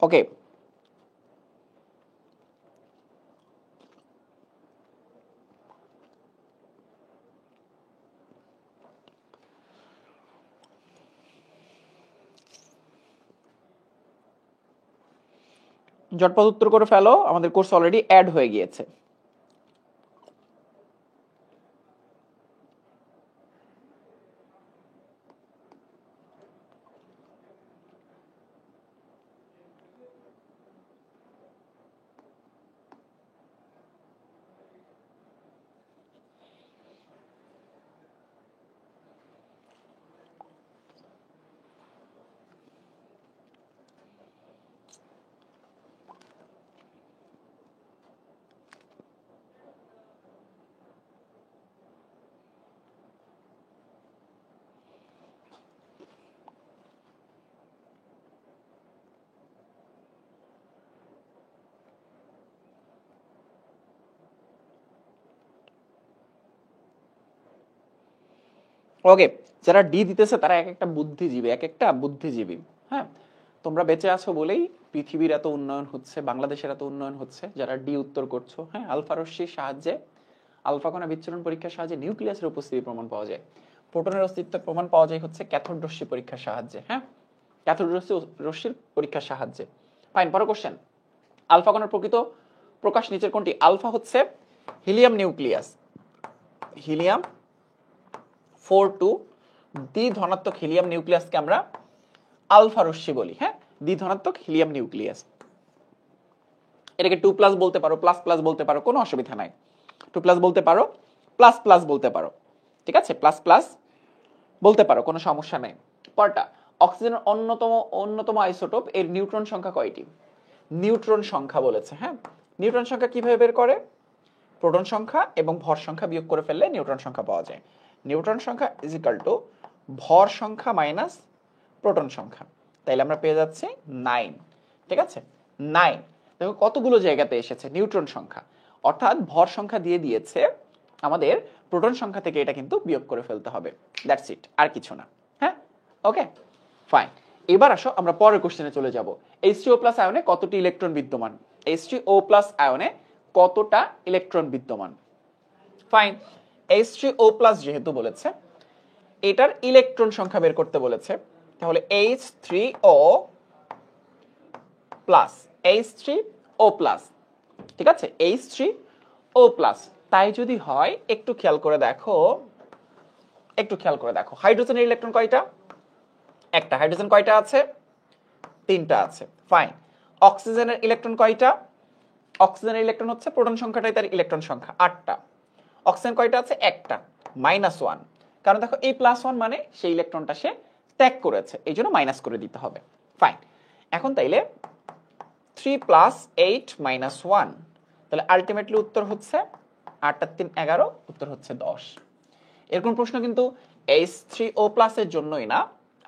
ওকে, ঝটপট উত্তর করে ফেলো, আমাদের কোর্স অলরেডি অ্যাড হয়ে গিয়েছে। ওকে, যারা ডি দিতেছে তারা এক একটা বুদ্ধিজীবী। হ্যাঁ, তোমরা বেঁচে আছো বলেই পৃথিবীর এত উন্নয়ন হচ্ছে, বাংলাদেশের এত উন্নয়ন হচ্ছে, যারা ডি উত্তর করছো। হ্যাঁ, আলফা রশ্মির সাহায্যে, আলফা কণা বিচ্ছুরণ পরীক্ষার সাহায্যে নিউক্লিয়াসের উপস্থিতি প্রমাণ পাওয়া যায়। প্রোটনের অস্তিত্বের প্রমাণ পাওয়া যায় হচ্ছে ক্যাথোড রশ্মি পরীক্ষার সাহায্যে। হ্যাঁ, ক্যাথোড রশ্মির পরীক্ষার সাহায্যে। ফাইন, পরের কোশ্চেন, আলফা কণার প্রকৃত প্রকাশ নিচের কোনটি? আলফা হচ্ছে হিলিয়াম নিউক্লিয়াস, হিলিয়াম 4 দ্বি ধনাত্মক হিলিয়াম নিউক্লিয়াসকে আমরা আলফা রশ্মি বলি। হ্যাঁ, দ্বি ধনাত্মক হিলিয়াম নিউক্লিয়াস। এটাকে 2+ বলতে পারো, প্লাস বলতে পারো, কোনো অসুবিধা নাই। 2+ বলতে পারো, প্লাস বলতে পারো, ঠিক আছে, প্লাস বলতে পারো, কোনো সমস্যা নেই। পরটা, অক্সিজেনের অন্যতম আইসোটোপ, এর নিউট্রন সংখ্যা কয়টি? নিউট্রন সংখ্যা বলেছে। হ্যাঁ, নিউট্রন সংখ্যা কিভাবে বের করে? প্রোটন সংখ্যা এবং ভর সংখ্যা বিয়োগ করে ফেললে নিউট্রন সংখ্যা পাওয়া যায়। নিউট্রন সংখ্যা ইজ ইকাল টু ভর সংখ্যা মাইনাস প্রোটন সংখ্যা, তাইলে আমরা পেয়ে যাচ্ছি 9। ঠিক আছে, 9। দেখো কতগুলো জায়গাতে এসেছে নিউট্রন সংখ্যা, অর্থাৎ ভর সংখ্যা দিয়ে দিয়েছে, আমাদের প্রোটন সংখ্যা থেকে এটা কিন্তু বিয়োগ করে ফেলতে হবে। দ্যাটস ইট, আর কিছু না। হ্যাঁ, ওকে, ফাইন। এবার আসো আমরা পরের কোশ্চেনে চলে যাব। H2O+ আয়নে কতটি ইলেকট্রন বিদ্যমান? H2O+ আয়নে কতটা ইলেকট্রন বিদ্যমান? ফাইন, H3O+ যেহেতু বলেছে, এটার ইলেকট্রন সংখ্যা বের করতে বলেছে, তাহলে H3O+, ঠিক আছে, H3O+। তাই যদি হয় একটু খেয়াল করে দেখো, হাইড্রোজেনের ইলেকট্রন কয়টা? একটা। হাইড্রোজেন কয়টা আছে? 3টা আছে। ফাইন, অক্সিজেনের ইলেকট্রন কয়টা? অক্সিজেনের ইলেকট্রন হচ্ছে প্রোটন সংখ্যাটাই তার ইলেকট্রন সংখ্যা, 8টা। অক্সিজেন কয়টা আছে? একটা, -1, কারণ দেখো এই +1 মানে সেই ইলেকট্রনটা সে ত্যাগ করেছে, এই জন্য মাইনাস করে দিতে হবে। ফাইন, এখন তাইলে 3 + 8 - 1, তাহলে আলটিমেটলি উত্তর হচ্ছে 8 আর 3 11, উত্তর হচ্ছে 10। এরকম প্রশ্ন কিন্তু H3O+ এর জন্যই না,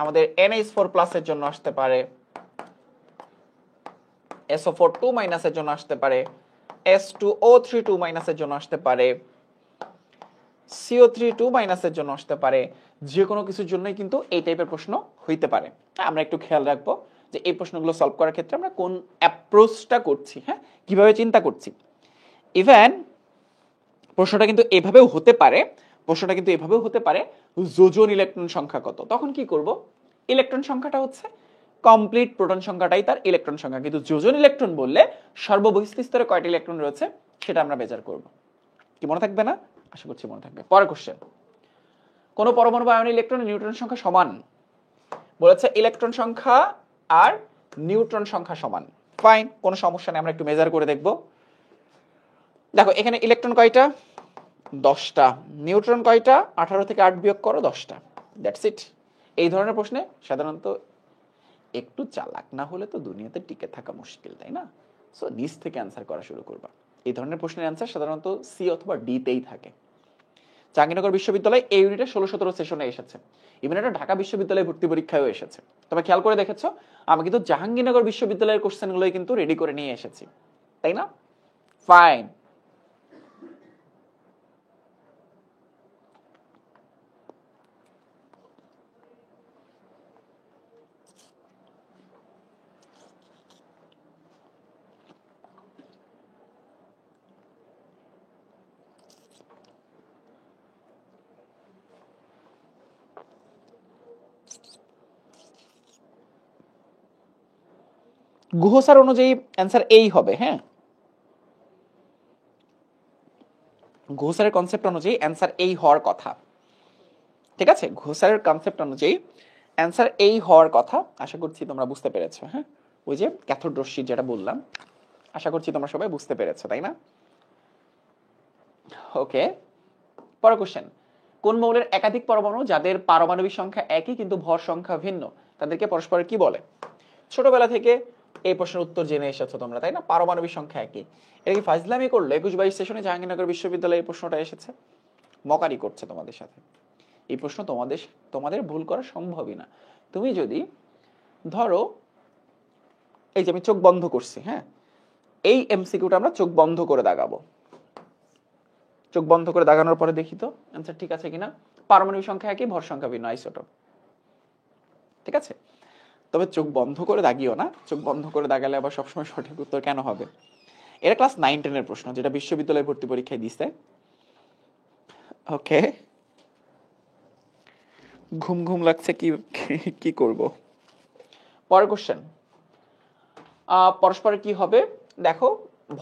আমাদের NH4+ এর জন্য আসতে পারে, SO4 2- এর জন্য আসতে পারে, S2O3 2- এর জন্য আসতে পারে, CO3 মাইনাসের জন্য আসতে পারে, যে কোনো কিছুর জন্যই কিন্তু এই টাইপের প্রশ্ন হইতে পারে। আমরা একটু খেয়াল রাখবো যে এই প্রশ্নগুলো সলভ করার ক্ষেত্রে আমরা কোন অ্যাপ্রোচটা করছি, হ্যাঁ, কিভাবে চিন্তা করছি। ইভেন প্রশ্নটা কিন্তু এভাবেও হতে পারে, যোজন ইলেকট্রন সংখ্যা কত, তখন কি করব, ইলেকট্রন সংখ্যাটা হচ্ছে কমপ্লিট প্রোটন সংখ্যাটাই তার ইলেকট্রন সংখ্যা, কিন্তু যোজন ইলেকট্রন বললে সর্ববহিস্থ স্তরে কয়টা ইলেকট্রন রয়েছে সেটা আমরা বেজার করব। কি মনে থাকবে না? আশা করছি মনে থাকবে। পরের কোশ্চেন, কোন পরমাণু বা আয়নে ইলেকট্রন নিউট্রন সংখ্যা সমান, বলেছে ইলেকট্রন সংখ্যা আর নিউট্রন সংখ্যা সমান। ফাইন, কোনো সমস্যা নেই, আমরা একটু মেজার করে দেখব। দেখো এখানে ইলেকট্রন কয়টা, 10টা, নিউট্রন কয়টা, 18 থেকে 8 বিয়োগ করো 10টা, দ্যাটস ইট। এই ধরনের প্রশ্নে সাধারণত একটু চালাক না হলে তো দুনিয়াতে টিকে থাকা মুশকিল, তাই না? সো নিচ থেকে অ্যান্সার করা শুরু করবা। এই ধরনের প্রশ্নের অ্যান্সার সাধারণত সি অথবা ডি তেই থাকে। জাহাঙ্গীরনগর বিশ্ববিদ্যালয় এই ইউনিটে 16-17 সেশনে এসেছে, ইভেন এটা ঢাকা বিশ্ববিদ্যালয়ে ভর্তি পরীক্ষায়ও এসেছে। তবে খেয়াল করে দেখেছো আমি কিন্তু জাহাঙ্গীরনগর বিশ্ববিদ্যালয়ের কোশ্চেনগুলোই কিন্তু রেডি করে নিয়ে এসেছি, তাই না? ফাইন। গুহসার অনুযায়ী অ্যান্সার এই হবে, হ্যাঁ, ঘোষারের কনসেপ্ট অনুযায়ী অ্যান্সার এই হওয়ার কথা, ঠিক আছে? ঘোষারের কনসেপ্ট অনুযায়ী অ্যান্সার এই হওয়ার কথা। আশা করছি তোমরা বুঝতে পেরেছো, হ্যাঁ, ওই যে ক্যাথোড রশ্মি যেটা বললাম, আশা করছি তোমরা সবাই বুঝতে পেরেছো, তাই না? ওকে, পরের কোশ্চেন, কোন মৌলের একাধিক পরমাণু যাদের পারমাণবিক সংখ্যা একই কিন্তু ভর সংখ্যা ভিন্ন, তাদেরকে পরস্পরের কি বলে? ছোটবেলা থেকে এই প্রশ্নের উত্তর জেনে এসেছো তোমরা, তাই না? পারমাণবিক সংখ্যা একই, এটা কি ফাজলামি করলো? 21-22 সেশনে জাহাঙ্গীরনগর বিশ্ববিদ্যালয়ে এই প্রশ্নটা এসেছে, মকারি করছে তোমাদের সাথে। এই প্রশ্ন তোমাদের ভুল করা সম্ভবই না। তুমি যদি ধরো এই যে আমি চোখ বন্ধ করছি, হ্যাঁ, এই এমসিকিউটা আমরা চোখ বন্ধ করে দাগাবো, চোখ বন্ধ করে দাগানোর পরে দেখি তো অ্যান্সার ঠিক আছে কিনা। পারমাণবিক সংখ্যা একই, ভর সংখ্যা ভিন্ন, আইসোটোপ, ঠিক আছে? তবে চোখ বন্ধ করে দাগিও না, চোখ বন্ধ করে দাগালে আবার সবসময় সঠিক উত্তর কেন হবে? এটা ক্লাস 9-10 প্রশ্ন, যেটা বিশ্ববিদ্যালয়ে ভর্তি পরীক্ষায় দিছে। ওকে, ঘুম ঘুম লাগছে, কি করব। পরের কোশ্চেন, পরস্পরের কি হবে? দেখো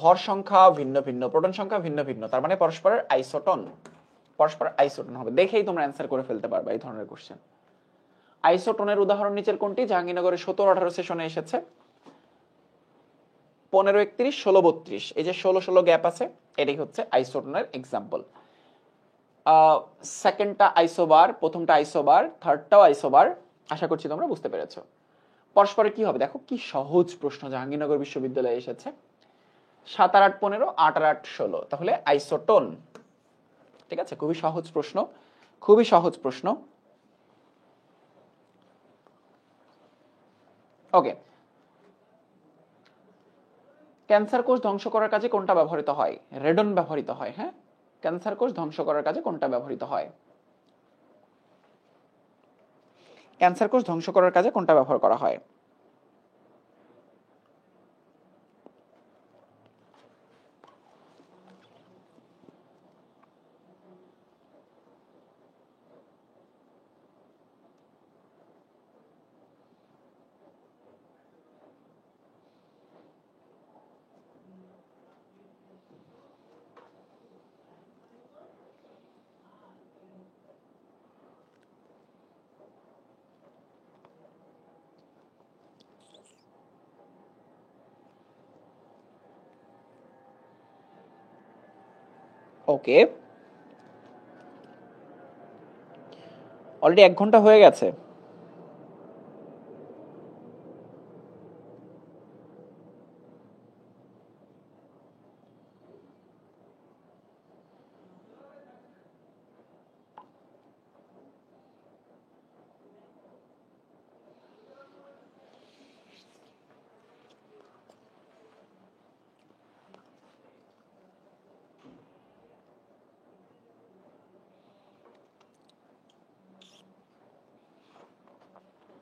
ভর সংখ্যা ভিন্ন ভিন্ন, প্রোটন সংখ্যা ভিন্ন ভিন্ন, তার মানে পরস্পরের আইসোটন হবে। দেখেই তোমরা অ্যান্সার করে ফেলতে পারবে এই ধরনের কোশ্চেন। আইসোটনের উদাহরণ নিচের কোনটি? জাহাঙ্গীরনগরের 17-18 সেশনে এসেছে। 15-31, 16-32, এই যে 16-16 গ্যাপ আছে, এটাই হচ্ছে আইসোটনের এক্সাম্পল। সেকেন্ডটা আইসোবার, প্রথমটা আইসোবার, থার্ডটাও আইসোবার। আশা করছি তোমরা বুঝতে পেরেছো। পরস্পরের কি হবে? দেখো কি সহজ প্রশ্ন, জাহাঙ্গীরনগর বিশ্ববিদ্যালয়ে এসেছে। 7 আর 8 15, 8 আর 8 16, তাহলে আইসোটোন, ঠিক আছে? খুবই সহজ প্রশ্ন, খুবই সহজ প্রশ্ন। ওকে, ক্যান্সার কোষ ধ্বংস করার কাজে কোনটা ব্যবহৃত হয়? রেডন ব্যবহৃত হয়, হ্যাঁ, ক্যান্সার কোষ ধ্বংস করার কাজে কোনটা ব্যবহৃত হয়? ক্যান্সার কোষ ধ্বংস করার কাজে কোনটা ব্যবহার করা হয়? ওকে, অলরেডি 1 ঘন্টা হয়ে গেছে।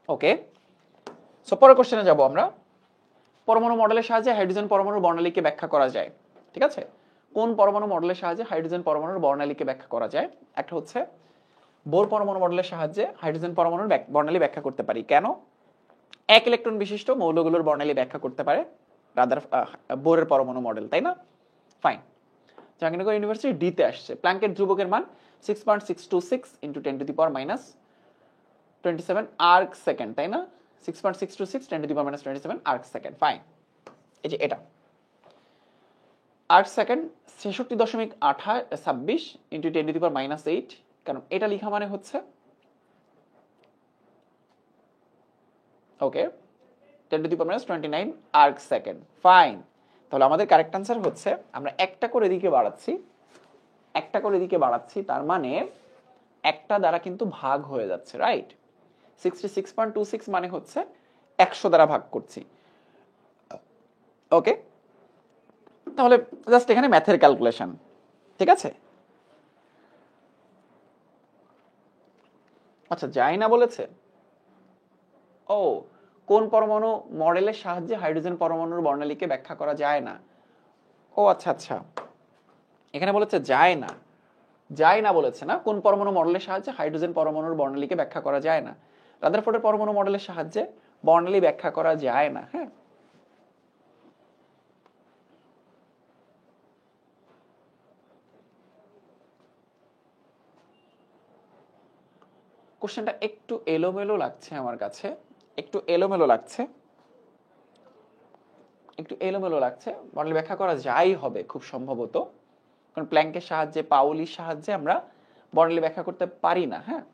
ওকে, সো পরের কোশ্চেনে যাব আমরা। পরমাণু মডেলের সাহায্যে হাইড্রোজেন পরমাণুর বর্ণালীকে ব্যাখ্যা করা যায়। ঠিক আছে, কোন পরমাণু মডেলের সাহায্যে হাইড্রোজেন পরমাণুর বর্ণালীকে ব্যাখ্যা করা যায়? একটা হচ্ছে বোর পরমাণু মডেলের সাহায্যে হাইড্রোজেন পরমাণুর বর্ণালী ব্যাখ্যা করতে পারি। কেন? এক ইলেকট্রন বিশিষ্ট মৌলগুলোর বর্ণালী ব্যাখ্যা করতে পারে রাদার বোরের পরমাণু মডেল, তাই না? ফাইন। জাহাঙ্গীরনগর ইউনিভার্সিটি ডিতে আসছে প্ল্যাঙ্কের ধ্রুবকের মান 6.626 into 10 to the power minus 27 arc second, তাই না? 6.626 10 to the power minus 27 arc second. Fine, এই যে এটা arc second 66.26 into 10 to the power minus 8, কারণ এটা লেখা মানে হচ্ছে okay 10 to the power minus 29 arc second. Fine, তাহলে আমাদের কারেক্ট আনসার হচ্ছে আমরা একটা করে দিকে বাড়াচ্ছি, তার মানে একটা দ্বারা কিন্তু ভাগ হয়ে যাচ্ছে, রাইট? 66.26 মানে হচ্ছে 100 দ্বারা ভাগ করছি। ওকে, তাহলে জাস্ট এখানে ম্যাথের ক্যালকুলেশন। ঠিক আছে, আচ্ছা যায় না বলেছে। ও, কোন পরমাণু মডেলের সাহায্যে হাইড্রোজেন পরমাণুর বর্ণালীকে ব্যাখ্যা করা যায় না? ও আচ্ছা আচ্ছা, এখানে বলেছে যায় না বলেছে না, কোন পরমাণু মডেলের সাহায্যে হাইড্রোজেন পরমাণুর বর্ণালীকে ব্যাখ্যা করা যায় না? রাদারফোর্ডের পরমাণু মডেলের সাহায্যে বর্ণালী ব্যাখ্যা করা যায় না। হ্যাঁ, কোশ্চেনটা একটু এলোমেলো লাগছে আমার কাছে, একটু এলোমেলো লাগছে। বর্ণালী ব্যাখ্যা করা যাই হবে খুব সম্ভবত, কারণ প্ল্যাঙ্কের সাহায্যে পাউলির সাহায্যে আমরা বর্ণালী ব্যাখ্যা করতে পারি না। হ্যাঁ,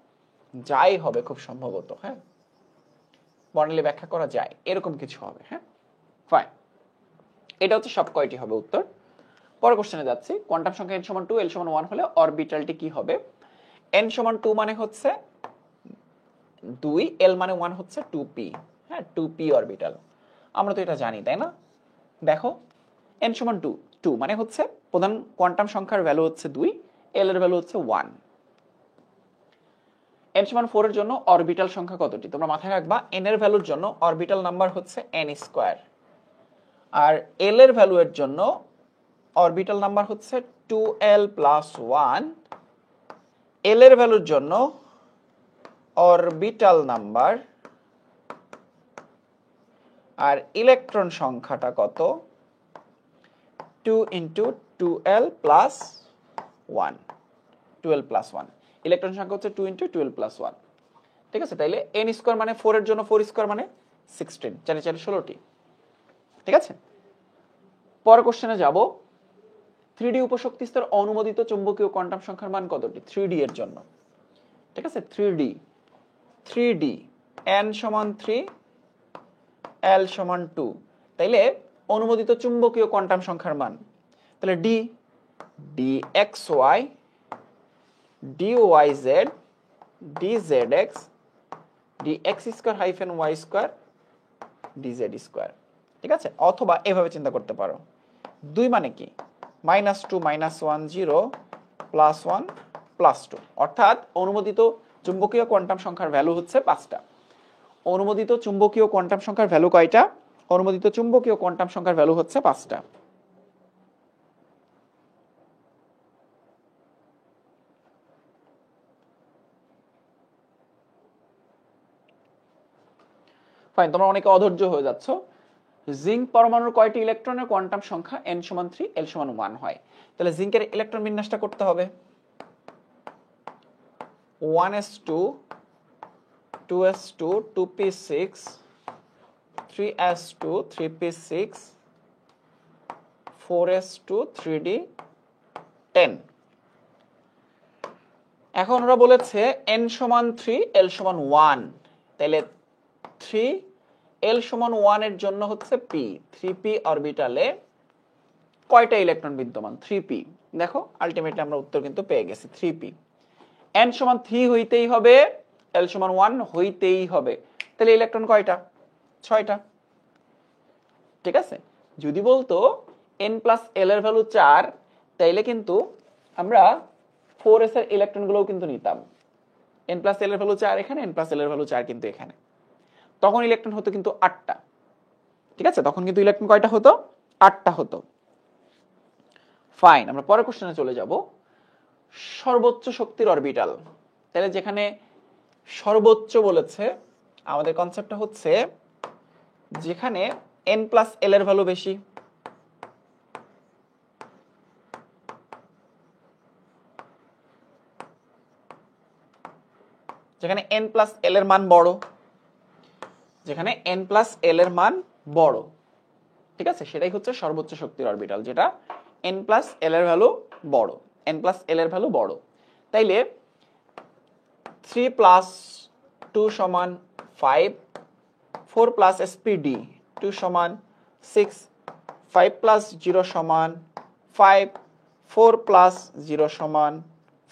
যাই হবে খুব সম্ভবত। হ্যাঁ, বর্ণালী ব্যাখ্যা করা যায় এরকম কিছু হবে। হ্যাঁ, ফাইন, এটা হচ্ছে সব কয়টি হবে উত্তর। পরের কোশ্চেনে যাচ্ছি। কোয়ান্টাম সংখ্যা n সমান 2 l সমান 1 হলে অরবিটালটি কি হবে? n সমান 2 মানে হচ্ছে 2, l মানে 1 হচ্ছে 2p। হ্যাঁ, 2p অরবিটাল, আমরা তো এটা জানি, তাই না? দেখো n সমান 2 মানে হচ্ছে প্রধান কোয়ান্টাম সংখ্যার ভ্যালু হচ্ছে 2, l এর ভ্যালু হচ্ছে 1। n সমান 4 এর জন্য অরবিটাল সংখ্যা কতটি? তোমরা মাথায় রাখবা n এর ভ্যালুর জন্য অরবিটাল নাম্বার হচ্ছে n স্কয়ার, আর l এর ভ্যালু এর জন্য অরবিটাল নাম্বার হচ্ছে 2l প্লাস 1। l এর ভ্যালুর জন্য অরবিটাল নাম্বার, আর ইলেকট্রন সংখ্যাটা কত? 2 into 2l plus 1, 2l plus 1, electron সংখ্যা হচ্ছে 2 ইন্টু 2l প্লাস 1। ঠিক আছে, তাইলে n স্কয়ার মানে 4 এর জন্য 4 স্কয়ার মানে 16, 4 4 16টি। ঠিক আছে, পরের কোশ্চেনে যাব। 3D উপশক্তি স্তর অনুমোদিত চৌম্বকীয় কোয়ান্টাম সংখ্যার মান কতটি 3D এর জন্য? ঠিক আছে, 3D n সমান 3, l সমান 2, তাইলে অনুমোদিত চুম্বকীয় কোয়ান্টাম সংখ্যার মান, তাহলে d dxy dyz dzx dx square hyphen y square dz square. ঠিক আছে, অথবা এভাবে চিন্তা করতে পারো, 2 মানে কি -2 -1 0 +1 +2, অর্থাৎ অনুমোদিত চুম্বকীয় কোয়ান্টাম সংখ্যার ভ্যালু হচ্ছে 5টা। অনুমোদিত চুম্বকীয় কোয়ান্টাম সংখ্যার ভ্যালু কয়টা? অনুমোদিত চুম্বকীয় কোয়ান্টাম সংখ্যার ভ্যালু হচ্ছে 5টা। ফাইন, তোমরা অনেকে অধৈর্য হয়ে যাচ্ছ। জিঙ্ক পরমাণুর কয়টি ইলেকট্রনের কোয়ান্টাম সংখ্যা n সমান 3 l সমান 1 হয়? তাহলে জিঙ্কের ইলেকট্রন বিন্যাসটা করতে হবে 1s2 2s2 2p6 3s2 3p6 4s2 3d10। এখন ওরা বলেছে n সমান 3 l সমান 1, তাহলে 3 l সমান 1 এর জন্য হচ্ছে p, 3p অরবিটালে কয়টা ইলেকট্রন বিদ্যমান? 3p। দেখো আলটিমেটলি আমরা উত্তর কিন্তু পেয়ে গেছি 3p। n সমান 3 হইতেই হবে, l সমান 1 হইতেই হবে, তাহলে ইলেকট্রন কয়টা? 6টা। ঠিক আছে, যদি বলতো n প্লাস l এর ভ্যালু 4, তাইলে কিন্তু আমরা 4s এর ইলেকট্রনগুলোও কিন্তু নিতাম। n প্লাস l এর ভ্যালু 4 এখানে, n প্লাস l এর ভ্যালু 4 কিন্তু এখানে। তখন ইলেকট্রন হতো কিন্তু 8টা। ঠিক আছে, তখন কিন্তু ইলেকট্রন কয়টা হতো? 8টা হতো। ফাইন, আমরা পরের কোশ্চেনে চলে যাব। সর্বোচ্চ শক্তির অরবিটাল। তাহলে যেখানে সর্বোচ্চ বলেছে, আমাদের কনসেপ্টটা হচ্ছে যেখানে n+l এর ভ্যালু বেশি, যেখানে n+l এর মান বড়, যেখানে n+l এর মান বড়, ঠিক আছে, সেটাই হচ্ছে সর্বোচ্চ শক্তির অরবিটাল, যেটা n+l এর ভ্যালু বড়, n+l এর ভ্যালু বড়। তাইলে 3 + 2 = 5, 4 + sp_d 2 = 6, 5 + 0 = 5, 4 + 0 =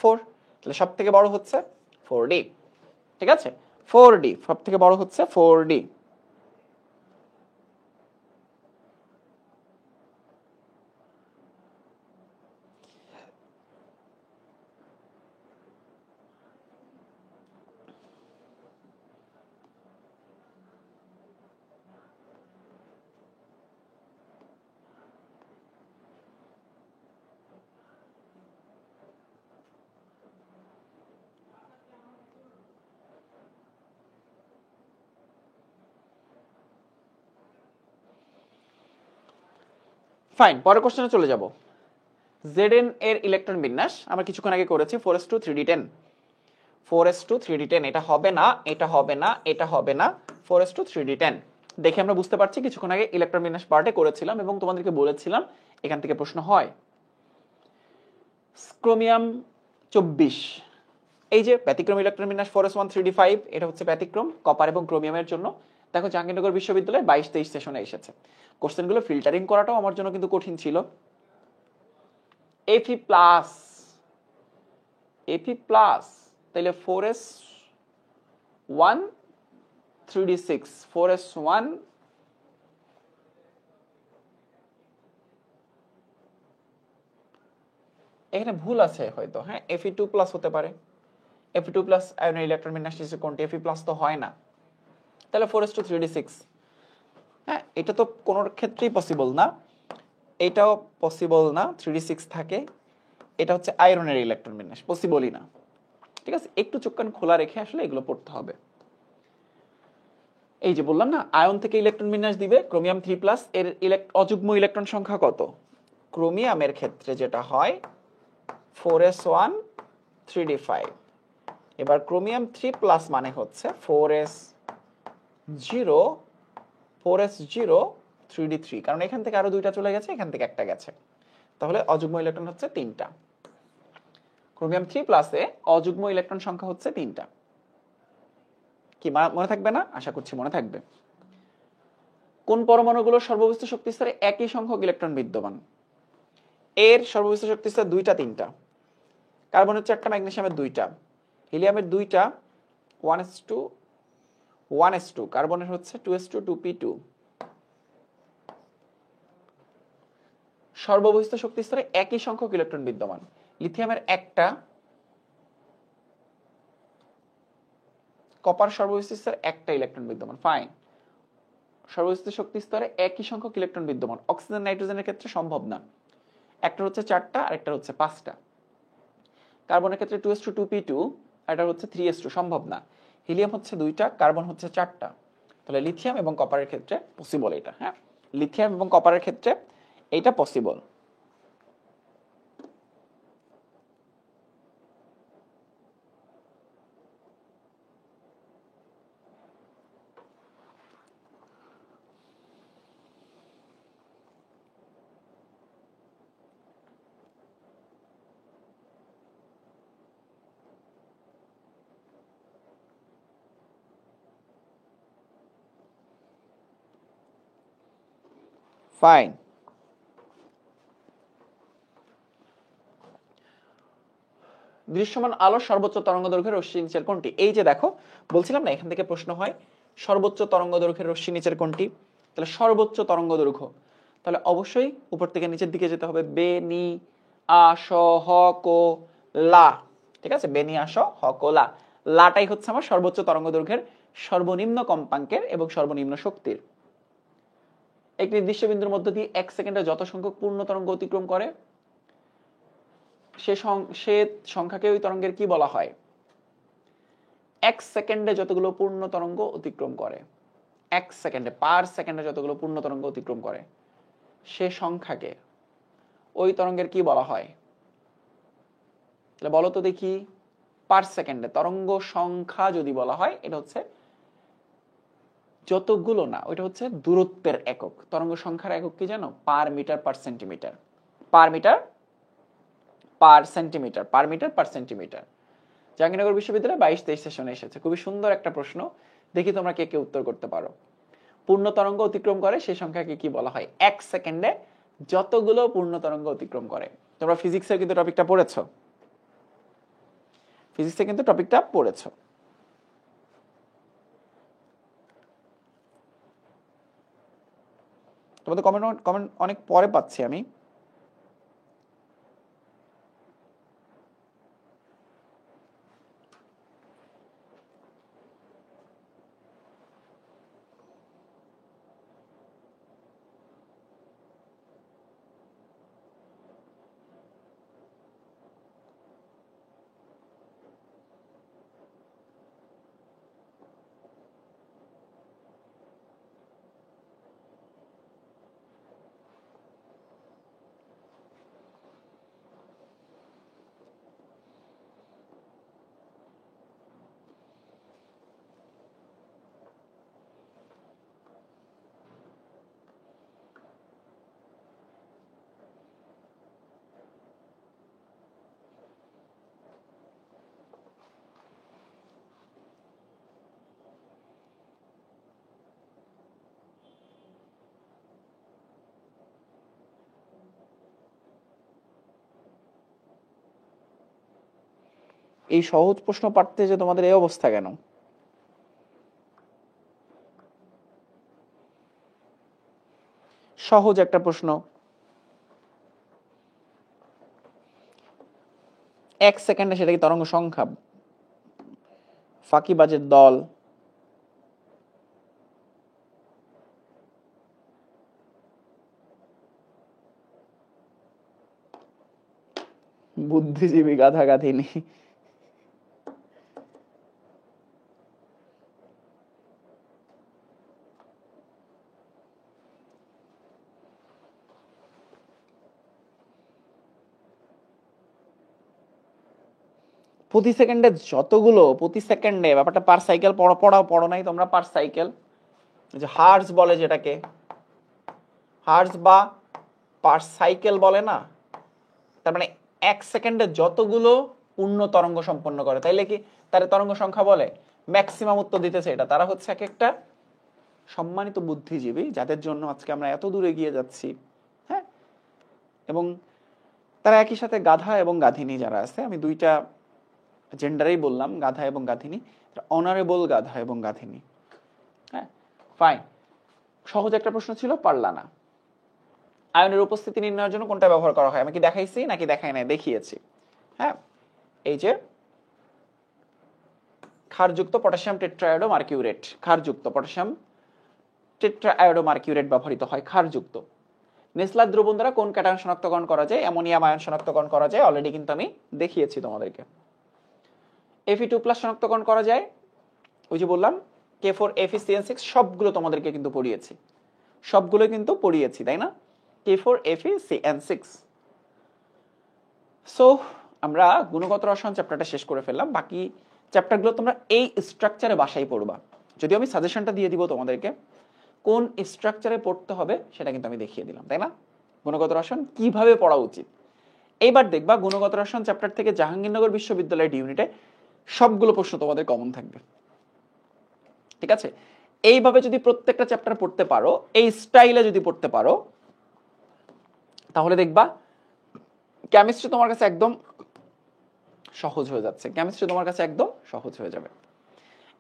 4। তাহলে সব থেকে বড় হচ্ছে 4d। ঠিক আছে, 4d সব থেকে বড় হচ্ছে 4d। ফাইন, পরের কোশ্চেনে চলে যাব। Zn এর ইলেকট্রন বিন্যাস আমরা কিছুক্ষণ আগে করেছি 4s2 3d10, 4s2 3d10। এটা হবে না, এটা হবে না, এটা হবে না, 4s2 3d10 দেখে আমরা বুঝতে পারছি কিছুক্ষণ আগে ইলেকট্রন বিন্যাস পার্টে করেছিলাম এবং তোমাদেরকে বলেছিলাম এখান থেকে প্রশ্ন হয়। ক্রোমিয়াম 24, এই যে ব্যতিক্রম ইলেকট্রন বিন্যাস 4s1 3d5, এটা হচ্ছে ব্যতিক্রম কপার এবং ক্রোমিয়ামের জন্য। দেখো জাহাঙ্গীরনগর বিশ্ববিদ্যালয়ে 22-23 সেশনে এসেছে। কোশ্চেনগুলো ফিল্টারিং করাটাও আমার জন্য কিন্তু কঠিন ছিল। Fe+, তাহলে 4s1 3d6, 4s1 এখানে ভুল আছে হয়তো, হ্যাঁ, Fe2+ হতে পারে। Fe2+ আয়নের ইলেকট্রন বিন্যাস কোনটি? Fe+ তো হয় না, তাহলে 4s2 3d6। হ্যাঁ, এটা তো কোন ক্ষেত্রেই পসিবল না, এটাও পসিবল না 3d6 থাকে। এটা হচ্ছে আয়রনের ইলেকট্রন বিন্যাস, পসিবলই না। ঠিক আছে, একটু চোখ কান খোলা রেখে আসলে এগুলো পড়তে হবে। এই যে বললাম না, আয়ন থেকে ইলেকট্রন বিন্যাস দিবে। ক্রোমিয়াম 3+ এর অযুগ্ম ইলেকট্রন সংখ্যা কত? ক্রোমিয়ামের ক্ষেত্রে যেটা হয় 4s1 3d5। এবার ক্রোমিয়াম 3+ মানে হচ্ছে 4s0 3d3, কারণ এখান থেকে আরো দুইটা চলে গেছে, এখান থেকে একটা গেছে, তাহলে অযুগ্ম ইলেকট্রন হচ্ছে 3টা। ক্রোমিয়াম 3+ এ অযুগ্ম ইলেকট্রন সংখ্যা হচ্ছে 3টা। কি মনে থাকবে না? আশা করছি মনে থাকবে। কোন পরমাণুগুলো সর্ববিস্ত শক্তি স্তরে একই সংখ্যক ইলেকট্রন বিদ্যমান? এর সর্ববিস্ত শক্তি স্তর 2টা 3টা। কার্বনের 4টা, ম্যাগনেসিয়ামের 2টা, হিলিয়ামের 2টা, 1s2, কার্বনের হচ্ছে 2s2 2p2। সর্ববহিস্থ শক্তি স্তরে একই সংখ্যক ইলেকট্রন বিদ্যমান। লিথিয়ামের 1টা, কপার সর্ববহিস্থ স্তরে 1টা ইলেকট্রন বিদ্যমান। ফাইন, সর্ববহিস্থ শক্তি স্তরে একই সংখ্যক ইলেকট্রন বিদ্যমান। অক্সিজেন নাইট্রোজেনের ক্ষেত্রে সম্ভব না, একটা হচ্ছে 4টা আর একটা হচ্ছে 5টা। কার্বনের ক্ষেত্রে 2s2 2p2 আর এটা হচ্ছে 3s2, সম্ভব না। হিলিয়াম হচ্ছে 2টা, কার্বন হচ্ছে 4টা। তাহলে লিথিয়াম এবং কপারের ক্ষেত্রে পসিবল এটা। হ্যাঁ, লিথিয়াম এবং কপারের ক্ষেত্রে এইটা পসিবল। ফাইন, দৃশ্যমান আলোর সর্বোচ্চ তরঙ্গ দৈর্ঘ্যের রশ্মি নিচের কোনটি? এই যে দেখো, বলছিলাম না এখান থেকে প্রশ্ন হয় সর্বোচ্চ তরঙ্গ দৈর্ঘ্যের রশ্মি নিচের কোনটি। তাহলে সর্বোচ্চ তরঙ্গ দৈর্ঘ্য, তাহলে অবশ্যই উপর থেকে নিচের দিকে যেতে হবে। বে নি আ স হ কো লা। ঠিক আছে, বে নি আ স হ কো লা, লাটাই হচ্ছে আমার সর্বোচ্চ তরঙ্গ দৈর্ঘ্যের সর্বনিম্ন কম্পাঙ্কের এবং সর্বনিম্ন শক্তির। একটি নির্দিষ্ট বিন্দুর মধ্য দিয়ে 1 সেকেন্ডে যত সংখ্যক পূর্ণ তরঙ্গ অতিক্রম করে সে সংখ্যাকে ওই তরঙ্গের কি বলা হয়? 1 সেকেন্ডে যতগুলো পূর্ণ তরঙ্গ অতিক্রম করে, 1 সেকেন্ডে পার সেকেন্ডে যতগুলো পূর্ণ তরঙ্গ অতিক্রম করে সে সংখ্যাকে ওই তরঙ্গের কি বলা হয়? তাহলে বলো তো দেখি, পার সেকেন্ডে তরঙ্গ সংখ্যা যদি বলা হয়, এটা হচ্ছে যতগুলো না, ওইটা হচ্ছে দূরত্বের একক। তরঙ্গ সংখ্যার একক কি জানো? Per metre per centimetre, per metre per centimetre, per metre per centimetre. Jahangirnagar বিশ্ববিদ্যালয়ে 22-23 সেশনে এসেছে, খুবই সুন্দর একটা প্রশ্ন। দেখি তোমরা কে কে উত্তর করতে পারো। পূর্ণ তরঙ্গ অতিক্রম করে সেই সংখ্যাকে কি বলা হয়? 1 সেকেন্ডে যতগুলো পূর্ণ তরঙ্গ অতিক্রম করে। তোমরা ফিজিক্সে কিন্তু টপিকটা পড়েছো, ফিজিক্সে কিন্তু টপিকটা পড়েছো। তোমাদের কমেন্ট অনেক পরে পাচ্ছি আমি। এই সহজ প্রশ্ন পারতে যে তোমাদের এই অবস্থা কেন? সহজ একটা প্রশ্ন, 1 সেকেন্ডে সেটা কি তরঙ্গ সংখ্যা? ফাঁকিবাজের দল। বুদ্ধিজীবী গাধা গাধিনী। প্রতি সেকেন্ডে যতগুলো, প্রতি সেকেন্ডে, ব্যাপারটা পার সাইকেল পড়ো নাই তোমরা? পার সাইকেল, যে হার্জ বলে যেটাকে, হার্জ বা পার সাইকেল বলে না, তার মানে 1 সেকেন্ডে যতগুলো পূর্ণ তরঙ্গ সম্পন্ন করে, তাইলে কি তার তরঙ্গ সংখ্যা বলে? ম্যাক্সিমাম উত্তর দিতেছে এটা। তারা হচ্ছে এক একটা সম্মানিত বুদ্ধিজীবী যাদের জন্য আজকে আমরা এত দূরে এগিয়ে যাচ্ছি। হ্যাঁ, এবং তারা একই সাথে গাধা এবং গাধিনী যারা আছে, আমি দুইটা জেন্ডারেই বললাম, গাধা এবং গাধিনী, অনারেবল গাধা এবং গাধিনী। হ্যাঁ, ফাইন। সহজ একটা প্রশ্ন ছিল, পারলা না। আয়নের উপস্থিতি নির্ণয়ের জন্য কোনটা ব্যবহার করা হয়? আমি কি দেখাইছি নাকি দেখাই নাই? দেখিয়েছি। হ্যাঁ, এই যে ক্ষারযুক্ত পটাশিয়াম টেট্রাআয়োডো মার্কিউরেট, ক্ষারযুক্ত পটাশিয়াম টেট্রাআয়োডো মার্কিউরেট ব্যবহৃত হয়, ক্ষারযুক্ত। নেসলার দ্রবণ দ্বারা কোন ক্যাটায়ন শনাক্তকরণ করা যায়? অ্যামোনিয়াম আয়ন শনাক্তকরণ করা যায়, অলরেডি কিন্তু আমি দেখিয়েছি তোমাদেরকে। Fe2+ শনাক্তকরণ করা যায়, ওই যে বললাম K4FeCN6, সবগুলো তোমাদেরকে কিন্তু পড়িয়েছি, সবগুলো কিন্তু পড়িয়েছি, তাই না? K4FeCN6। সো আমরা গুণগত রসায়ন চ্যাপ্টারটা শেষ করে ফেললাম। বাকি চ্যাপ্টারগুলো তোমরা এই স্ট্রাকচারে বাসায় পড়বা। যদিও আমি সাজেশনটা দিয়ে দিব তোমাদেরকে, কোন স্ট্রাকচারে পড়তে হবে সেটা কিন্তু আমি দেখিয়ে দিলাম, তাই না? গুণগত রসায়ন কিভাবে পড়া উচিত। এইবার দেখবা গুণগত রসায়ন চ্যাপ্টার থেকে জাহাঙ্গীরনগর বিশ্ববিদ্যালয়ের ইউনিটে সবগুলো প্রশ্ন তোমাদের কমন থাকবে, ঠিক আছে? এইভাবে যদি প্রত্যেকটা চ্যাপ্টার পড়তে পারো, এই স্টাইলে যদি পড়তে পারো, তাহলে দেখবা কেমিস্ট্রি তোমার কাছে একদম সহজ হয়ে যাচ্ছে, কেমিস্ট্রি তোমার কাছে একদম সহজ হয়ে যাবে।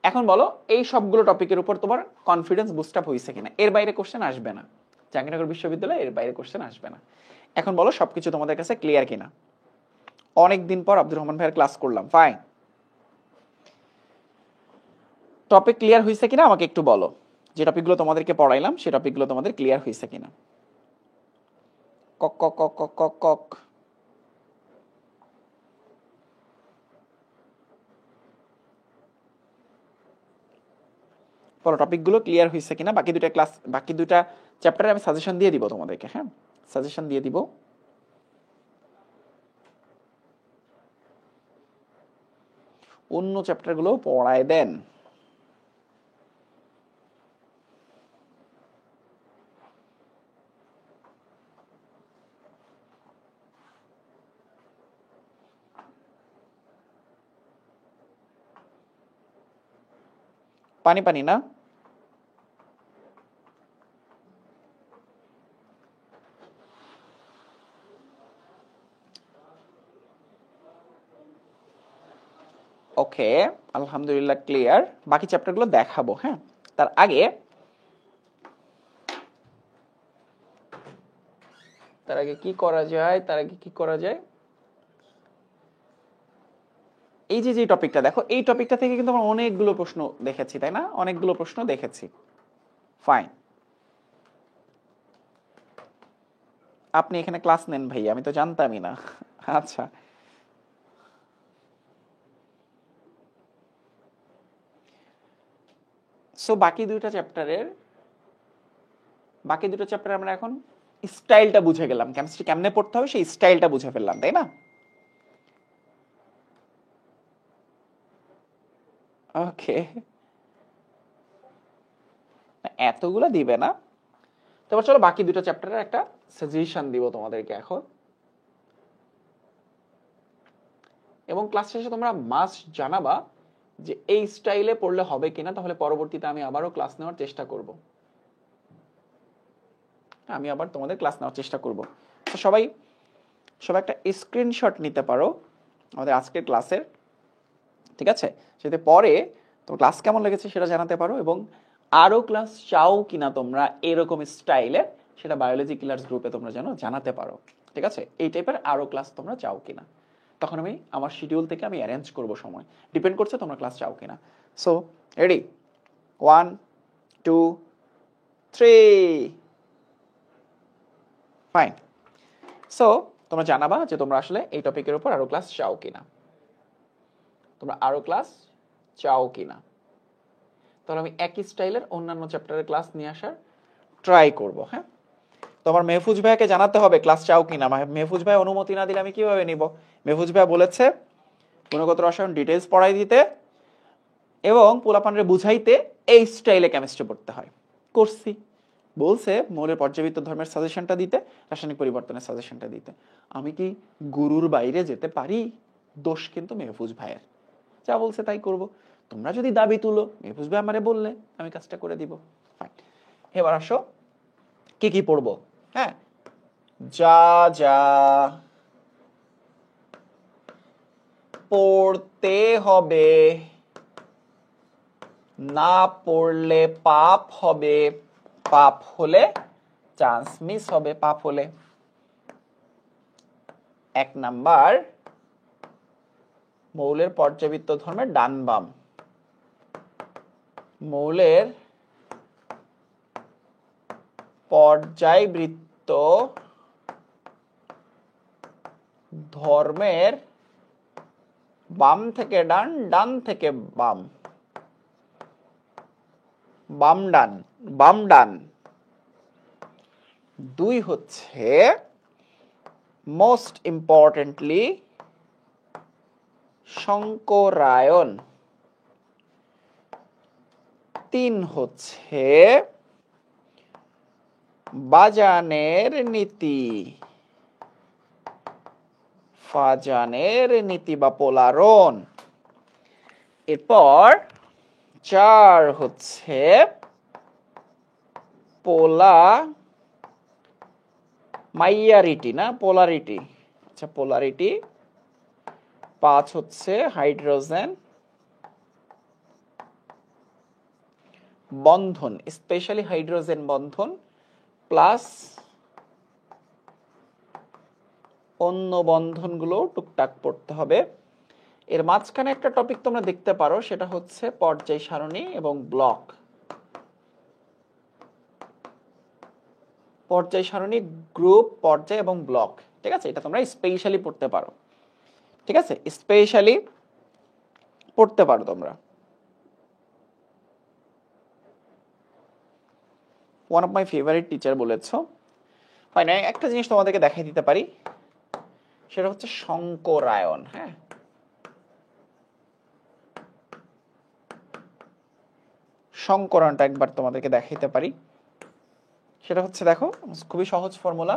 এখন বলো, এই সবগুলো টপিকের উপর তোমার কনফিডেন্স বুস্ট আপ হয়েছে কিনা? এর বাইরে কোশ্চেন আসবে না, জাহাঙ্গীরনগর বিশ্ববিদ্যালয়ে এর বাইরে কোশ্চেন আসবে না। এখন বলো সবকিছু তোমাদের কাছে ক্লিয়ার কিনা? অনেক দিন পর আব্দুর রহমান ভাইয়ের ক্লাস করলাম, ফাইন। টপিক ক্লিয়ার হয়েছে কিনা আমাকে একটু বলো, যে টপিকগুলো তোমাদেরকে পড়াইলাম সেই টপিকগুলো তোমাদের ক্লিয়ার হয়েছে কিনা। কক কক কক কক কক কক। বলো টপিকগুলো ক্লিয়ার হয়েছে কিনা। বাকি দুটা চ্যাপ্টারে আমি সাজেশন দিয়ে দিব তোমাদেরকে, হ্যাঁ সাজেশন দিয়ে দিব। অন্য চ্যাপ্টারগুলো পড়ায় দেন। পানি পানি না, ওকে আলহামদুলিল্লাহ ক্লিয়ার। বাকি চ্যাপ্টারগুলো দেখাবো, হ্যাঁ তার আগে কি করা যায়, এই যে টপিকটা দেখো, এই টপিকটা থেকে কিন্তু আমরা অনেকগুলো প্রশ্ন দেখেছি, তাই না? অনেকগুলো প্রশ্ন দেখেছি। ফাইন, আপনি এখানে ক্লাস নেন ভাই, আমি তো জানতামই না। আচ্ছা সো বাকি দুটো চ্যাপ্টারে আমরা এখন স্টাইলটা বুঝে গেলাম, কেমিস্ট্রি কেমনে পড়তে হবে সেই স্টাইলটা বুঝে ফেললাম, তাই না? ওকে, এতগুলো দিবে না। তারপর চলো বাকি দুটো চ্যাপ্টারের একটা সাজেশন দিব তোমাদেরকে এখন, এবং ক্লাস শেষে তোমরা মাস্ট জানাবা যে এই স্টাইলে পড়লে হবে কিনা, তাহলে পরবর্তীতে আমি আবারও ক্লাস নেওয়ার চেষ্টা করব। আমি আবার তোমাদের ক্লাস নেওয়ার চেষ্টা করব। তো সবাই একটা স্ক্রিনশট নিতে পারো আমাদের আজকের ক্লাসের, ঠিক আছে? যাতে পরে তোমার ক্লাস কেমন লেগেছে সেটা জানাতে পারো, এবং আরো ক্লাস চাও কিনা তোমরা এরকম স্টাইলে, সেটা বায়োলজি কিলার্স গ্রুপে তোমরা যেন জানাতে পারো, ঠিক আছে? এই টাইপের আরো ক্লাস তোমরা চাও কিনা, তখন আমি আমার শিডিউল থেকে আমি অ্যারেঞ্জ করব সময়, ডিপেন্ড করছে তোমরা ক্লাস চাও কিনা। So ready, 1 2 3 fine. সো তোমরা জানাবা যে তোমরা আসলে এই টপিকের উপর আরো ক্লাস চাও কিনা, তাহলে আমি একই স্টাইলের অন্যান্য চ্যাপ্টারের ক্লাস নিয়ে আসার ট্রাই করব। হ্যাঁ, তোমার মেহফুজ ভাইকে জানাতে হবে ক্লাস চাও কিনা। মেহফুজ ভাই অনুমতি না দিলে আমি কিভাবে নিব? মেহফুজ ভাই বলেছে গুণগত রসায়ন ডিটেইলস পড়াই দিতে এবং পোলাপানরে বুঝাইতে এই স্টাইলে কেমিস্ট্রি পড়তে হয়। করছি, বলছে মৌলের পর্যাবৃত্ত ধর্মের সাজেশনটা দিতে, রাসায়নিক পরিবর্তনের সাজেশনটা দিতে। আমি কি গুরুর বাইরে যেতে পারি? দোষ কিন্তু মেহফুজ ভাইয়ের, যা বলছে তাই করব। তোমরা যদি দাবি তুলো, মেহফুজ ভাই আমারে বললে আমি কাজটা করে দিব। ফাইন, এবার আসো কি কি পড়বো। হ্যাঁ, যা যা পড়তে হবে, না পড়লে পাপ হবে, পাপ হলে চান্স মিস হবে। পাপ হলে 1 নাম্বার মৌলের পর্যাবৃত্ত ধর্মের ডান বাম, মৌলের পর্যায়বৃত্ত ধর্মের বাম থেকে ডান, ডান থেকে বাম, বাম ডান, বাম ডান। 2 হচ্ছে মোস্ট ইম্পর্টেন্টলি শঙ্করায়ন। 3 হচ্ছে বাজানের নীতি, ফাজানের নীতি বা পোলারন। এরপর 4 হচ্ছে মাইয়ারিটি না পোলারিটি, আচ্ছা পোলারিটি। 5 হচ্ছে হাইড্রোজেন বন্ধন, স্পেশালি হাইড্রোজেন বন্ধন প্লাস অন্য বন্ধনগুলো টুকটাক পড়তে হবে। এর মাঝখানে একটা টপিক তোমরা দেখতে পারো, সেটা হচ্ছে পর্যায় সারণী এবং ব্লক। পর্যায় সারণী, গ্রুপ, পর্যায় এবং ব্লক। ঠিক আছে, এটা তোমরা স্পেশালি পড়তে পারো। ঠিক আছে, স্পেশালি পড়তে পারো তোমরা। One of my favourite teacher বলেছো। হয় না, একটা জিনিস তোমাদেরকে দেখাই দিতে পারি, সেটা হচ্ছে শঙ্করায়ন। হ্যাঁ, শঙ্করায়নটা একবার তোমাদেরকে দেখাইতে পারি। সেটা হচ্ছে, দেখো, খুবই সহজ ফর্মুলা।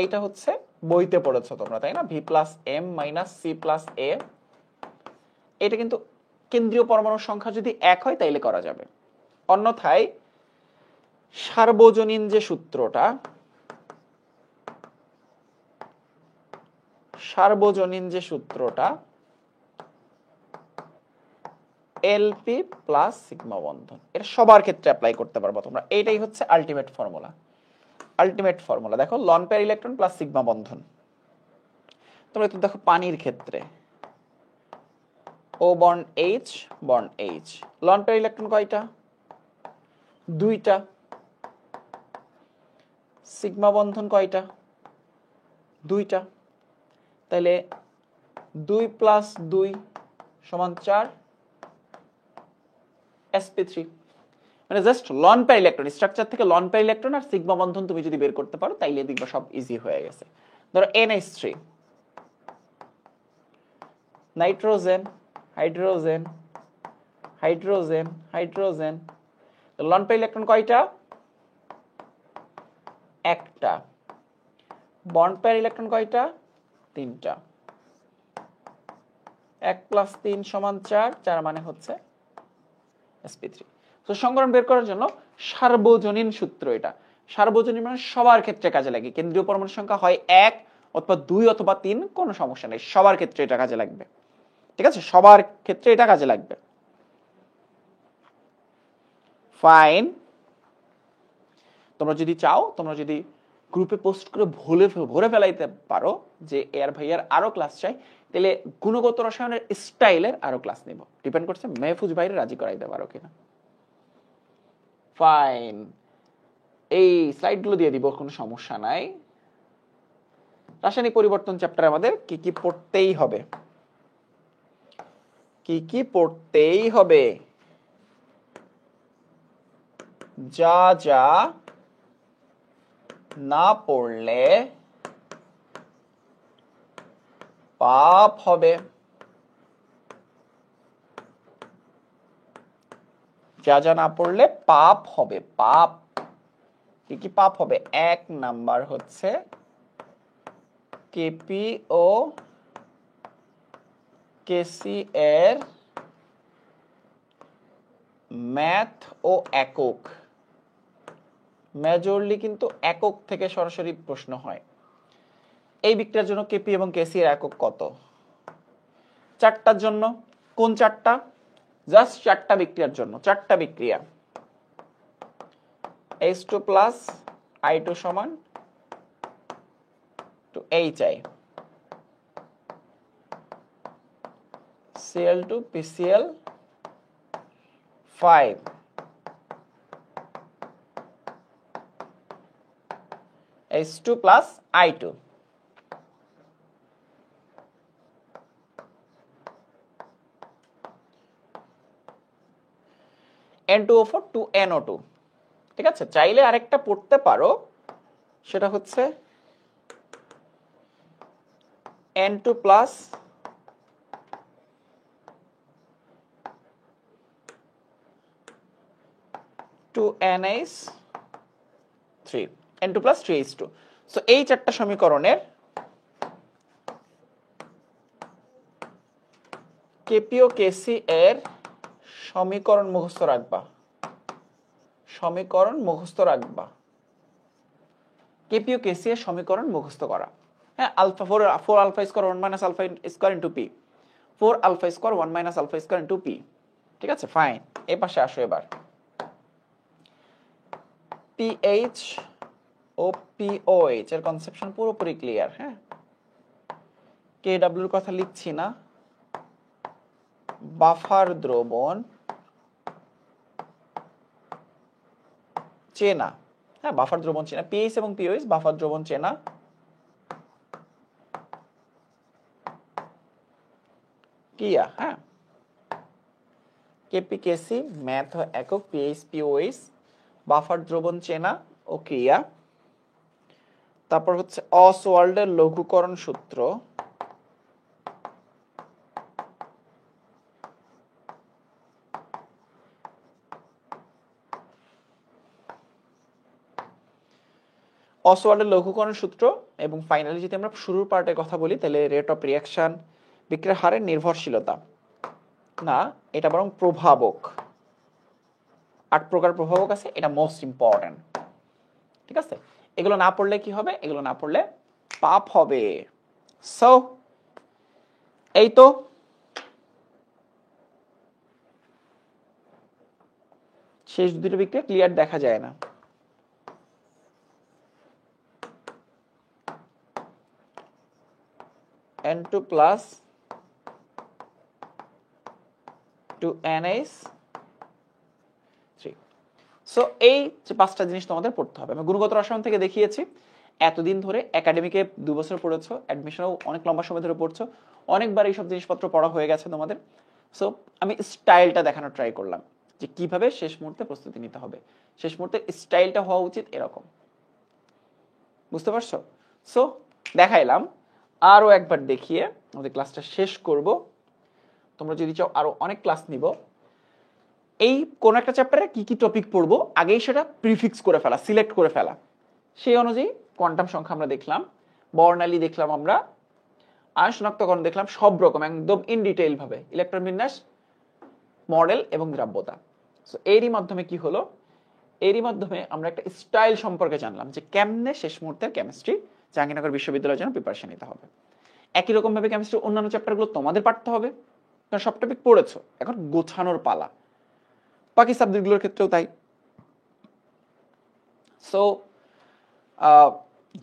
এইটা হচ্ছে বইতে পড়েছো তোমরা, তাই না? V plus M minus C plus A. এটা কিন্তু কেন্দ্রীয় পরমাণুর সংখ্যা যদি এক হয় তাইলে করা যাবে, অন্যথায় সার্বজনীন যে সূত্রটা, এলপি প্লাস সিগমা বন্ধন, এটা সবার ক্ষেত্রে অ্যাপ্লাই করতে পারবো তোমরা। এইটাই হচ্ছে আলটিমেট ফর্মুলা। দেখো, lone pair electron plus sigma বন্ধন। তোমরা একটু দেখো পানির ক্ষেত্রে, ও bond H, lone pair electron কয়টা? দুইটা। সিগমা বন্ধন কয়টা? দুইটা। তাহলে 2 + 2 = 4 sp3। মানে just loan pair electron, structure থেকে লন পেয়ার ইলেকট্রন আর সিগমা বন্ধন তুমি যদি বের করতে পারো, তাইলে দেখবা সব ইজি হয়ে গেছে। ধরো NH3, nitrogen, hydrogen, loan pair electron কয়টা? একটা। বন্ড পেয়ার ইলেকট্রন কয়টা? তিনটা। 1 + 3 = 4, 4 মানে হচ্ছে sp3। তো সংকরণ বের করার জন্য সার্বজনীন সূত্র এটা। সার্বজনীন মানে সবার ক্ষেত্রে কাজে লাগে। কেন্দ্রীয় পরমাণু সংখ্যা হয় 1 অথবা 2 অথবা 3, কোনো সমস্যা নেই, সবার ক্ষেত্রে এটা কাজে লাগবে। ঠিক আছে, সবার ক্ষেত্রে এটা কাজে লাগবে। ফাইন। তোমরা যদি চাও, তোমরা যদি গ্রুপে পোস্ট করে ভরে ফেলাইতে পারো যে এয়ার ভাইয়ার আরো ক্লাস চাই, তাহলে গুণগত রসায়নের স্টাইলের আরো ক্লাস নিব। ডিপেন্ড করছে মেহফুজ ভাইরে রাজি করাইতে পারো কিনা। ফাইন, এই স্লাইডগুলো দিয়ে দিব, কোনো সমস্যা নাই। রাসায়নিক পরিবর্তন চ্যাপ্টার আমাদের কি কি পড়তেই হবে, যা যা না পড়লে পাপ হবে। যা যা না পড়লে পাপ হবে। পাপ কি কি পাপ হবে? 1 নাম্বার হচ্ছে কেপি ও কেসি এর ম্যাথ ও একক। মেজরলি কিন্তু একক থেকে সরাসরি প্রশ্ন হয়। এই বিক্রিয়ার জন্য কেপি এবং কেসি এর একক কত? 4টার জন্য। কোন 4টা? জাস্ট 4টা বিক্রিয়ার জন্য, 4টা বিক্রিয়া। H2 প্লাস I2 সমান two HI, Cl2 PCl5, H2 plus I2। N2O4 to NO2। ঠিক আছে, চাইলে আরেকটা পড়তে পারো, সেটা হচ্ছে N2 plus two NH3, N2 plus 3H2। So এই 4টা সমীকরণের কেপি ও কেসি এর সমীকরণ মুখস্থ রাখবা। কেপি ও কেসি এর সমীকরণ মুখস্থ করা। হ্যাঁ, alpha 4 alpha square 1 minus alpha square into p, 4 alpha square 1 minus alpha square into p. ঠিক আছে, ফাইন। এই পাশে আসো এবার। পিএইচ ও পিওএইচ এর কনসেপশন পুরোপুরি ক্লিয়ার। হ্যাঁ, কেডব্লিউর কথা লিখছি না, বাফার দ্রবণ চেনা। হ্যাঁ, বাফার দ্রবণ চেনা, পিএইচ এবং পিওএইচ বাফার দ্রবণ চেনা। ক্রিয়া, হ্যাঁ, কেপি কেসি ম্যাথ একক, পিএইচ পিওএইচ বাফার দ্রবণ চেনা ও ক্রিয়া। তারপর হচ্ছে অসওয়াল্ডের লঘুকরণ সূত্র, অসওয়াল্ডের লঘুকরণ সূত্র। এবং ফাইনালি যদি আমরা শুরুর পার্টের কথা বলি তাহলে রেট অফ রিঅ্যাকশন, বিক্রিয়ার হারের নির্ভরশীলতা না, এটা বরং প্রভাবক। 8 প্রকার প্রভাবক আছে, এটা মোস্ট ইম্পর্টেন্ট। ঠিক আছে, এগুলো না পড়লে কি হবে? এগুলো না পড়লে পাপ হবে। সো এই তো শেষ দুটো বিক্রিয়া ক্লিয়ার দেখা যায় না। N2 plus 2NH3। সো এই যে 5টা জিনিস তোমাদের পড়তে হবে। আমি গুণগত রসায়ন থেকে দেখিয়েছি, এতদিন ধরে একাডেমিকে 2 বছর পড়েছো, অ্যাডমিশনও অনেক লম্বা সময় ধরে পড়ছো, অনেকবার এইসব জিনিসপত্র পড়া হয়ে গেছে তোমাদের। সো আমি স্টাইলটা দেখানোর ট্রাই করলাম যে কিভাবে শেষ মুহূর্তে প্রস্তুতি নিতে হবে। শেষ মুহূর্তে স্টাইলটা হওয়া উচিত এরকম, বুঝতে পারছো? সো দেখাইলাম, আরো একবার দেখিয়ে আমাদের ক্লাসটা শেষ করব। তোমরা যদি চাও আরো অনেক ক্লাস নিব, এই কোন একটা চ্যাপ্টারে কি কি টপিক পড়বো আগেই সেটা প্রিফিক্স করে ফেলা, সিলেক্ট করে ফেলা। সেই অনুযায়ী কোয়ান্টাম সংখ্যা আমরা দেখলাম, বর্ণালী দেখলাম, আমরা আয়ন শনাক্তকরণ দেখলাম, সব রকম একদম ইন ডিটেইল ভাবে, ইলেকট্রন বিন্যাস, মডেল এবং দ্রাব্যতা। সো এরই মাধ্যমে কি হলো? এরই মাধ্যমে আমরা একটা স্টাইল সম্পর্কে জানলাম যে কেমনে শেষ মুহূর্তের কেমিস্ট্রি জাহাঙ্গীরনগর বিশ্ববিদ্যালয়ের জন্য প্রিপারেশন নিতে হবে। একই রকম ভাবে কেমিস্ট্রির অন্যান্য চ্যাপ্টারগুলো তোমাদের পারতে হবে, কারণ সব টপিক পড়েছো, এখন গোছানোর পালা। বাকি সাবজেক্টগুলোর ক্ষেত্রেও তাই। সো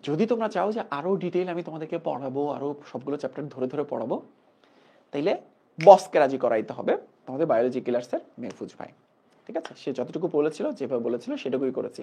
যদি তোমরা চাও যে আরো ডিটেইল আমি তোমাদেরকে পড়াবো, আরো সবগুলো চ্যাপ্টার ধরে ধরে পড়াবো, তাইলে বসকে রাজি করাইতে হবে, তোমাদের বায়োলজি ক্লাসের মেহফুজ ভাই। ঠিক আছে, সে যতটুকু বলেছিল, যেভাবে বলেছিল সেটুকুই করেছি।